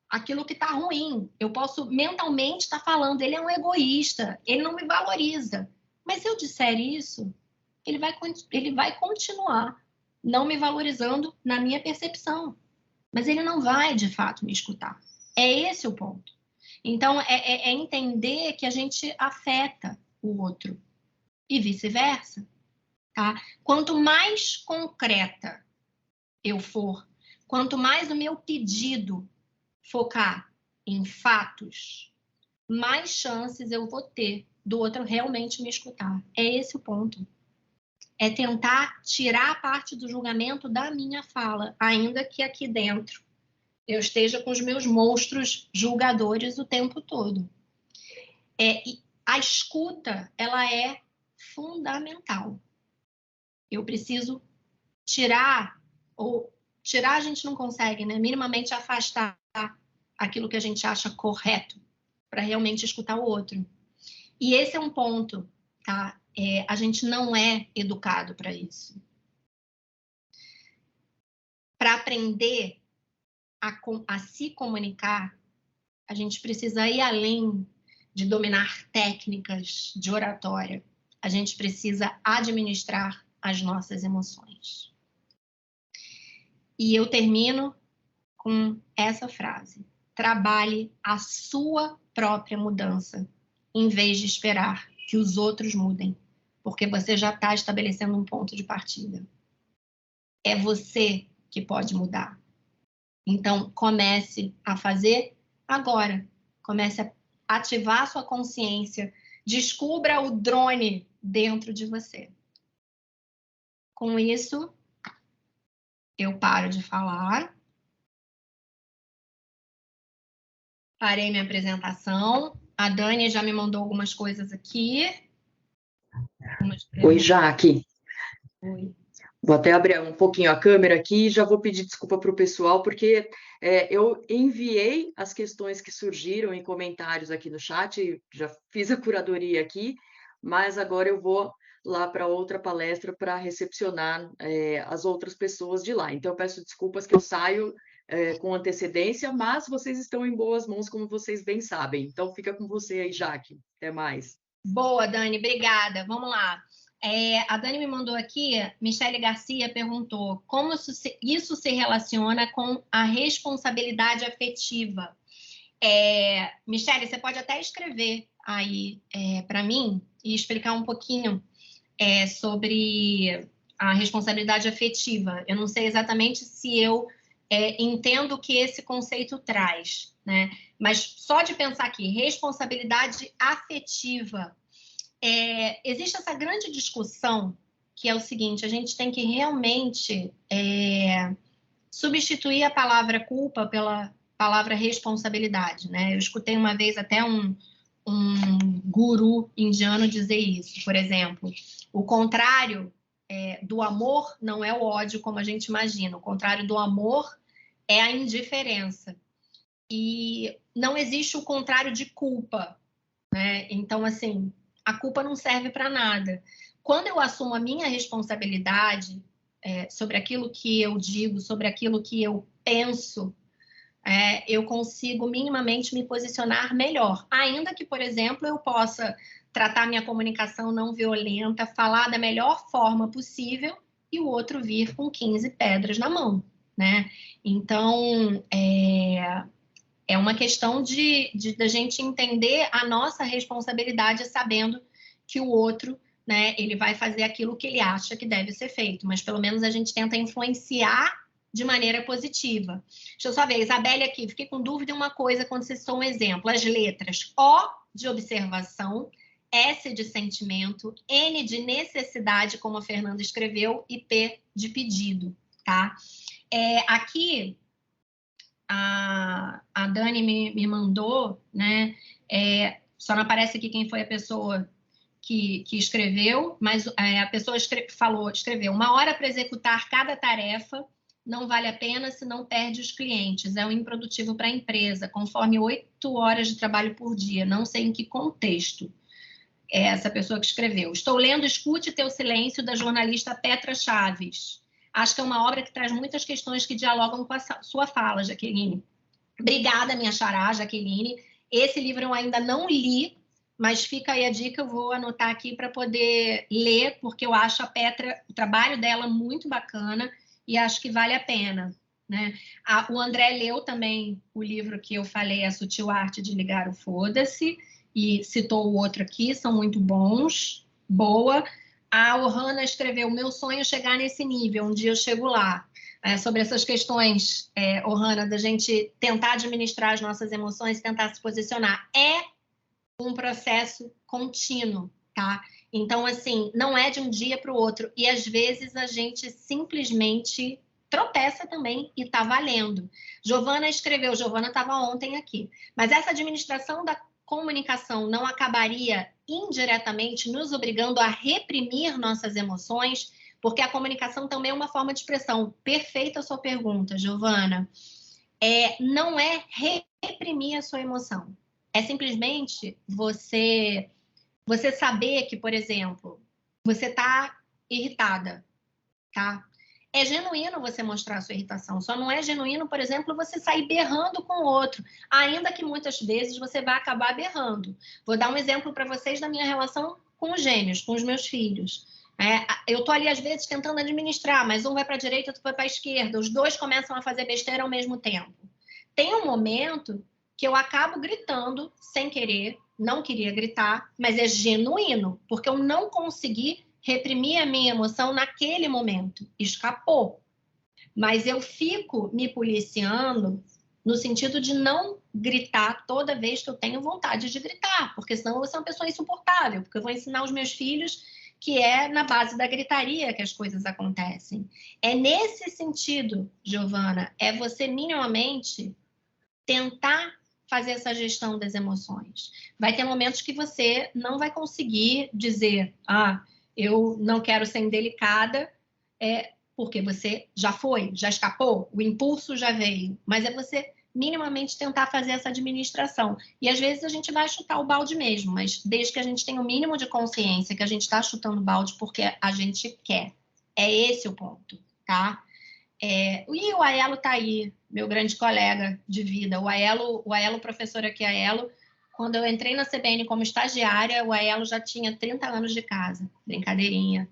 aquilo que está ruim. Eu posso mentalmente estar falando, ele é um egoísta, ele não me valoriza. Mas se eu disser isso, ele vai continuar não me valorizando na minha percepção. Mas ele não vai, de fato, me escutar. É esse o ponto. Então, é entender que a gente afeta o outro e vice-versa. Tá? Quanto mais concreta eu for, quanto mais o meu pedido focar em fatos, mais chances eu vou ter do outro realmente me escutar. É esse o ponto. É tentar tirar a parte do julgamento da minha fala, ainda que aqui dentro eu esteja com os meus monstros julgadores o tempo todo. E a escuta, ela é fundamental. Eu preciso tirar a gente não consegue, né? Minimamente afastar aquilo que a gente acha correto para realmente escutar o outro. E esse é um ponto, tá? A gente não é educado para isso. Para aprender a se comunicar, a gente precisa ir além de dominar técnicas de oratória. A gente precisa administrar as nossas emoções. E eu termino com essa frase: trabalhe a sua própria mudança, em vez de esperar que os outros mudem, porque você já está estabelecendo um ponto de partida. É você que pode mudar. Então, comece a fazer agora. Comece a ativar a sua consciência. Descubra o drone dentro de você. Com isso, eu paro de falar. Parei minha apresentação. A Dani já me mandou algumas coisas aqui. Oi, Jaque. Oi. Vou até abrir um pouquinho a câmera aqui e já vou pedir desculpa para o pessoal, porque eu enviei as questões que surgiram em comentários aqui no chat, já fiz a curadoria aqui, mas agora eu vou lá para outra palestra para recepcionar as outras pessoas de lá. Então, eu peço desculpas que eu saio com antecedência, mas vocês estão em boas mãos, como vocês bem sabem. Então, fica com você aí, Jaque. Até mais. Boa, Dani, obrigada. Vamos lá. A Dani me mandou aqui, Michele Garcia perguntou como isso se relaciona com a responsabilidade afetiva. Michele, você pode até escrever aí para mim e explicar um pouquinho sobre a responsabilidade afetiva. Eu não sei exatamente se eu entendo o que esse conceito traz, né? Mas só de pensar aqui, responsabilidade afetiva, existe essa grande discussão que é o seguinte: a gente tem que realmente substituir a palavra culpa pela palavra responsabilidade, né? Eu escutei uma vez até um guru indiano dizer isso. Por exemplo, o contrário do amor não é o ódio como a gente imagina. O contrário do amor é a indiferença. E não existe o contrário de culpa, né? Então, assim, a culpa não serve para nada. Quando eu assumo a minha responsabilidade sobre aquilo que eu digo, sobre aquilo que eu penso, eu consigo minimamente me posicionar melhor. Ainda que, por exemplo, eu possa tratar minha comunicação não violenta, falar da melhor forma possível e o outro vir com 15 pedras na mão, né? Então, é uma questão da gente entender a nossa responsabilidade, sabendo que o outro, né, ele vai fazer aquilo que ele acha que deve ser feito, mas pelo menos a gente tenta influenciar de maneira positiva. Deixa eu só ver, Isabelle aqui, fiquei com dúvida em uma coisa quando você citou um exemplo, as letras O de observação, S de sentimento, N de necessidade, como a Fernanda escreveu, e P de pedido, tá? Aqui, a Dani me mandou, né? Só não aparece aqui quem foi a pessoa que escreveu, mas a pessoa escreveu: 1 hora para executar cada tarefa não vale a pena se não perde os clientes, é um improdutivo para a empresa, conforme 8 horas de trabalho por dia, não sei em que contexto. É essa pessoa que escreveu. Estou lendo Escute Teu Silêncio, da jornalista Petra Chaves. Acho que é uma obra que traz muitas questões que dialogam com a sua fala, Jaqueline. Obrigada, minha xará, Jaqueline. Esse livro eu ainda não li, mas fica aí a dica, eu vou anotar aqui para poder ler, porque eu acho a Petra, o trabalho dela muito bacana e acho que vale a pena, né? O André leu também o livro que eu falei, A Sutil Arte de Ligar o Foda-se, e citou o outro aqui, são muito bons. Boa. A Ohana escreveu: meu sonho é chegar nesse nível, um dia eu chego lá. Sobre essas questões, Ohana, da gente tentar administrar as nossas emoções e tentar se posicionar. É um processo contínuo, tá? Então, assim, não é de um dia para o outro. E, às vezes, a gente simplesmente tropeça também e tá valendo. Giovana escreveu, Giovana estava ontem aqui. Mas essa administração da comunicação não acabaria indiretamente nos obrigando a reprimir nossas emoções, Porque a comunicação também é uma forma de expressão. Perfeita a sua pergunta, Giovana. Não é reprimir a sua emoção. É simplesmente você saber que, por exemplo, você está irritada, tá? É genuíno você mostrar a sua irritação. Só não é genuíno, por exemplo, você sair berrando com o outro. Ainda que muitas vezes você vai acabar berrando. Vou dar um exemplo para vocês da minha relação com os gêmeos, com os meus filhos. Eu tô ali, às vezes, tentando administrar, mas um vai para a direita, outro vai para a esquerda. Os dois começam a fazer besteira ao mesmo tempo. Tem um momento que eu acabo gritando sem querer, não queria gritar, mas é genuíno, porque eu não consegui reprimir a minha emoção naquele momento. Escapou. Mas eu fico me policiando no sentido de não gritar toda vez que eu tenho vontade de gritar, porque senão eu vou ser uma pessoa insuportável, porque eu vou ensinar os meus filhos que é na base da gritaria que as coisas acontecem. É nesse sentido, Giovana, é você minimamente tentar fazer essa gestão das emoções. Vai ter momentos que você não vai conseguir dizer, eu não quero ser indelicada, porque você já foi, já escapou, o impulso já veio. Mas é você minimamente tentar fazer essa administração. E às vezes a gente vai chutar o balde mesmo, mas desde que a gente tenha o mínimo de consciência que a gente está chutando o balde porque a gente quer. É esse o ponto, tá? E o Aelo está aí, meu grande colega de vida. O Aelo, professor aqui, Aelo, quando eu entrei na CBN como estagiária, o Aelo já tinha 30 anos de casa. Brincadeirinha.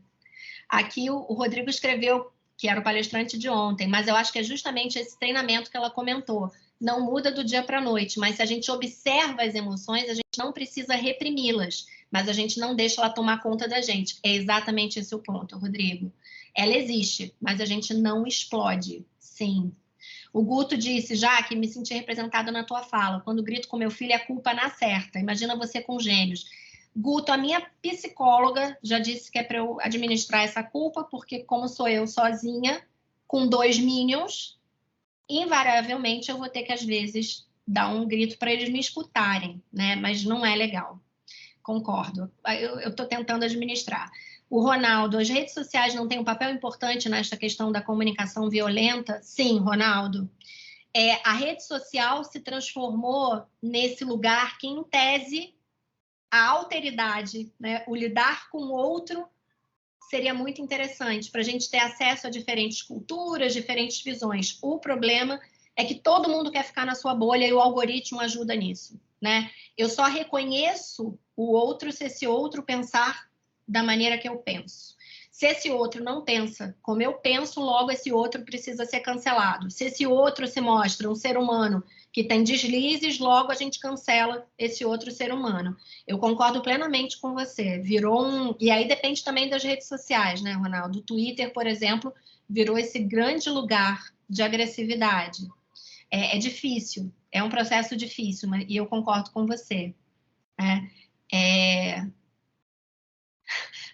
Aqui o Rodrigo escreveu, que era o palestrante de ontem, mas eu acho que é justamente esse treinamento que ela comentou. Não muda do dia para a noite, mas se a gente observa as emoções, a gente não precisa reprimi-las, mas a gente não deixa ela tomar conta da gente. É exatamente esse o ponto, Rodrigo. Ela existe, mas a gente não explode. Sim. O Guto disse, Jaque, me senti representada na tua fala. Quando grito com meu filho, a culpa na certa. Imagina você com gêmeos. Guto, a minha psicóloga já disse que é para eu administrar essa culpa, porque como sou eu sozinha, com 2 minions, invariavelmente eu vou ter que, às vezes, dar um grito para eles me escutarem, né? Mas não é legal. Concordo. Eu estou tentando administrar. O Ronaldo, as redes sociais não têm um papel importante nesta questão da comunicação violenta? Sim, Ronaldo. A rede social se transformou nesse lugar que, em tese, a alteridade, né, o lidar com o outro, seria muito interessante para a gente ter acesso a diferentes culturas, diferentes visões. O problema é que todo mundo quer ficar na sua bolha e o algoritmo ajuda nisso, né? Eu só reconheço o outro se esse outro pensar da maneira que eu penso. Se esse outro não pensa como eu penso, logo esse outro precisa ser cancelado. Se esse outro se mostra um ser humano que tem deslizes, logo a gente cancela esse outro ser humano. Eu concordo plenamente com você. E aí depende também das redes sociais, né, Ronaldo? O Twitter, por exemplo, virou esse grande lugar de agressividade. É difícil, é um processo difícil, e eu concordo com você.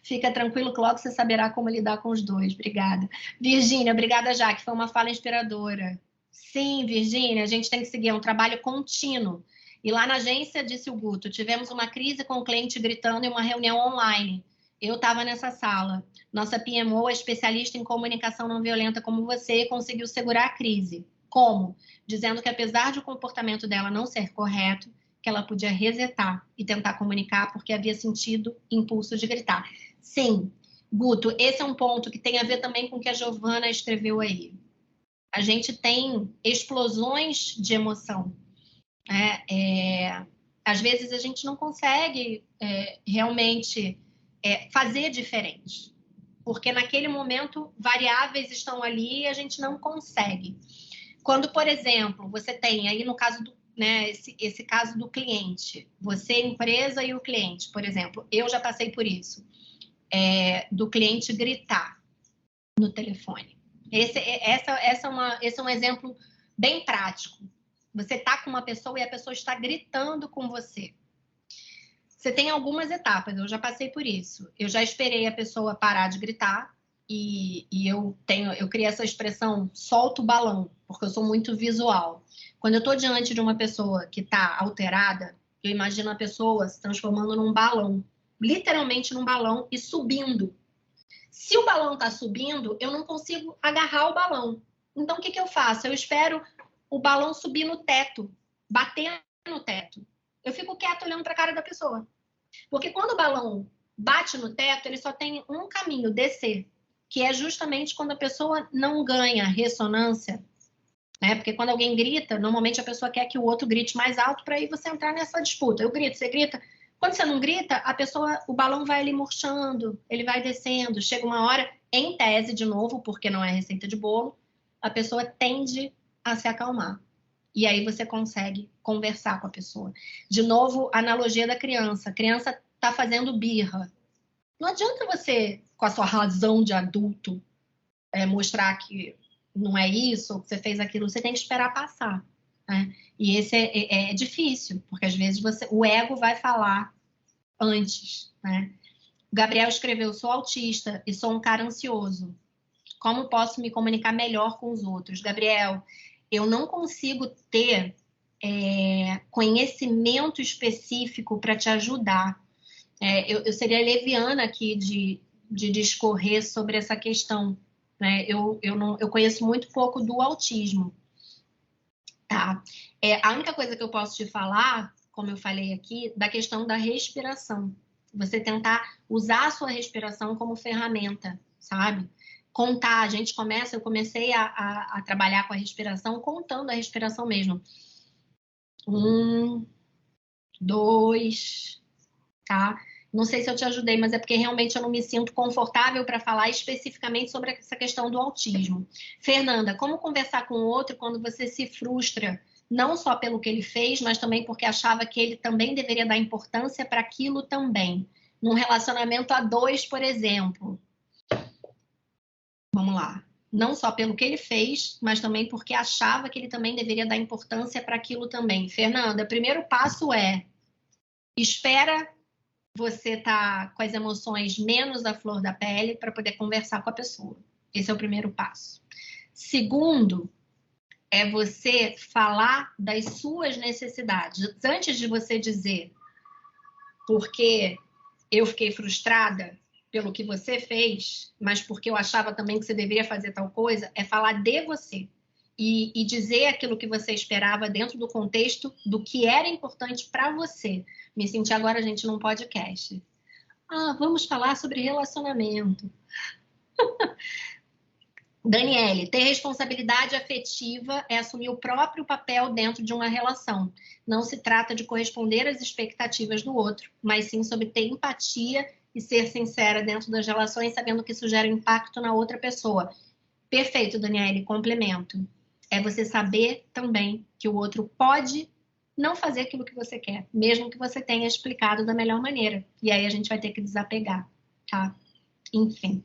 Fica tranquilo que logo você saberá como lidar com os dois. Obrigada. Virgínia, obrigada, Jaque. Foi uma fala inspiradora. Sim, Virgínia, a gente tem que seguir um trabalho contínuo. E lá na agência, disse o Guto, tivemos uma crise com o cliente gritando em uma reunião online. Eu estava nessa sala. Nossa PMO é especialista em comunicação não violenta como você e conseguiu segurar a crise. Como? Dizendo que apesar de o comportamento dela não ser correto, que ela podia resetar e tentar comunicar porque havia sentido impulso de gritar. Sim, Guto, esse é um ponto que tem a ver também com o que a Giovana escreveu aí. A gente tem explosões de emoção. Às vezes a gente não consegue realmente fazer diferente, porque naquele momento variáveis estão ali e a gente não consegue. Quando, por exemplo, você tem aí no caso do esse caso do cliente, você, empresa e o cliente, por exemplo, eu já passei por isso, do cliente gritar no telefone. Esse é um exemplo bem prático. Você está com uma pessoa e a pessoa está gritando com você. Você tem algumas etapas, eu já passei por isso. Eu já esperei a pessoa parar de gritar e eu criei essa expressão, solta o balão, porque eu sou muito visual. Quando eu estou diante de uma pessoa que está alterada, eu imagino a pessoa se transformando num balão, literalmente num balão e subindo. Se o balão está subindo, eu não consigo agarrar o balão. Então, o que, que eu faço? Eu espero o balão subir no teto, bater no teto. Eu fico quieto olhando para a cara da pessoa. Porque quando o balão bate no teto, ele só tem um caminho, descer, que é justamente quando a pessoa não ganha ressonância, né? Porque quando alguém grita, normalmente a pessoa quer que o outro grite mais alto para aí você entrar nessa disputa. Eu grito, você grita. Quando você não grita, a pessoa, o balão vai ali murchando, ele vai descendo. Chega uma hora, em tese, de novo, porque não é receita de bolo, a pessoa tende a se acalmar. E aí você consegue conversar com a pessoa. De novo, analogia da criança. A criança está fazendo birra. Não adianta você, com a sua razão de adulto, mostrar que não é isso, ou que você fez aquilo. Você tem que esperar passar, né? E esse é difícil, porque às vezes o ego vai falar antes, né? O Gabriel escreveu: sou autista e sou um cara ansioso. Como posso me comunicar melhor com os outros? Gabriel, eu não consigo ter conhecimento específico para te ajudar. Eu seria leviana aqui de discorrer sobre essa questão, né? Eu conheço muito pouco do autismo. Tá? A única coisa que eu posso te falar, como eu falei aqui, da questão da respiração. Você tentar usar a sua respiração como ferramenta, sabe? Contar, eu comecei a trabalhar com a respiração, contando a respiração mesmo. 1, 2, tá? Não sei se eu te ajudei, mas é porque realmente eu não me sinto confortável para falar especificamente sobre essa questão do autismo. Fernanda, como conversar com o outro quando você se frustra, não só pelo que ele fez, mas também porque achava que ele também deveria dar importância para aquilo também? Num relacionamento a 2, por exemplo. Vamos lá. Não só pelo que ele fez, mas também porque achava que ele também deveria dar importância para aquilo também. Fernanda, o primeiro passo espera você tá com as emoções menos à flor da pele para poder conversar com a pessoa. Esse é o primeiro passo. Segundo, é você falar das suas necessidades. Antes de você dizer porque eu fiquei frustrada pelo que você fez, mas porque eu achava também que você deveria fazer tal coisa, é falar de você. E dizer aquilo que você esperava dentro do contexto do que era importante para você. Me senti agora, gente, num podcast. Vamos falar sobre relacionamento. Daniele, ter responsabilidade afetiva é assumir o próprio papel dentro de uma relação. Não se trata de corresponder às expectativas do outro, mas sim sobre ter empatia e ser sincera dentro das relações, sabendo que isso gera impacto na outra pessoa. Perfeito, Daniele, complemento. É você saber também que o outro pode não fazer aquilo que você quer, mesmo que você tenha explicado da melhor maneira. E aí a gente vai ter que desapegar, tá? Enfim.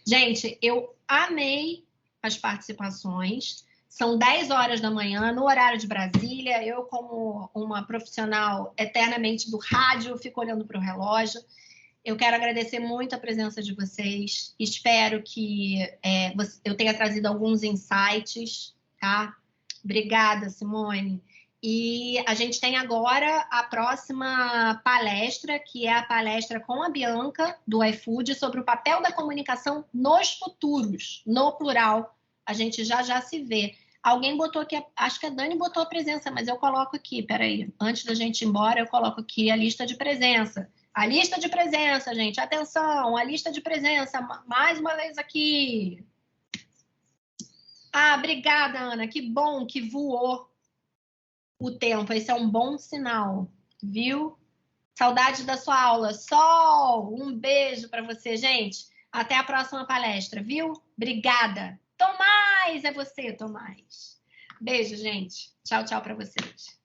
Gente, eu amei as participações. São 10 horas da manhã, no horário de Brasília. Eu, como uma profissional eternamente do rádio, fico olhando para o relógio. Eu quero agradecer muito a presença de vocês. Espero que eu tenha trazido alguns insights, tá? Obrigada, Simone. E a gente tem agora a próxima palestra, que é a palestra com a Bianca, do iFood, sobre o papel da comunicação nos futuros, no plural. A gente já se vê. Alguém botou aqui, acho que a Dani botou a presença, mas eu coloco aqui, peraí. Antes da gente ir embora, eu coloco aqui a lista de presença. A lista de presença, gente. Atenção, a lista de presença. Mais uma vez aqui. Obrigada, Ana. Que bom que voou o tempo. Esse é um bom sinal, viu? Saudade da sua aula. Sol, um beijo para você, gente. Até a próxima palestra, viu? Obrigada. Tomás, é você, Tomás. Beijo, gente. Tchau, tchau para vocês.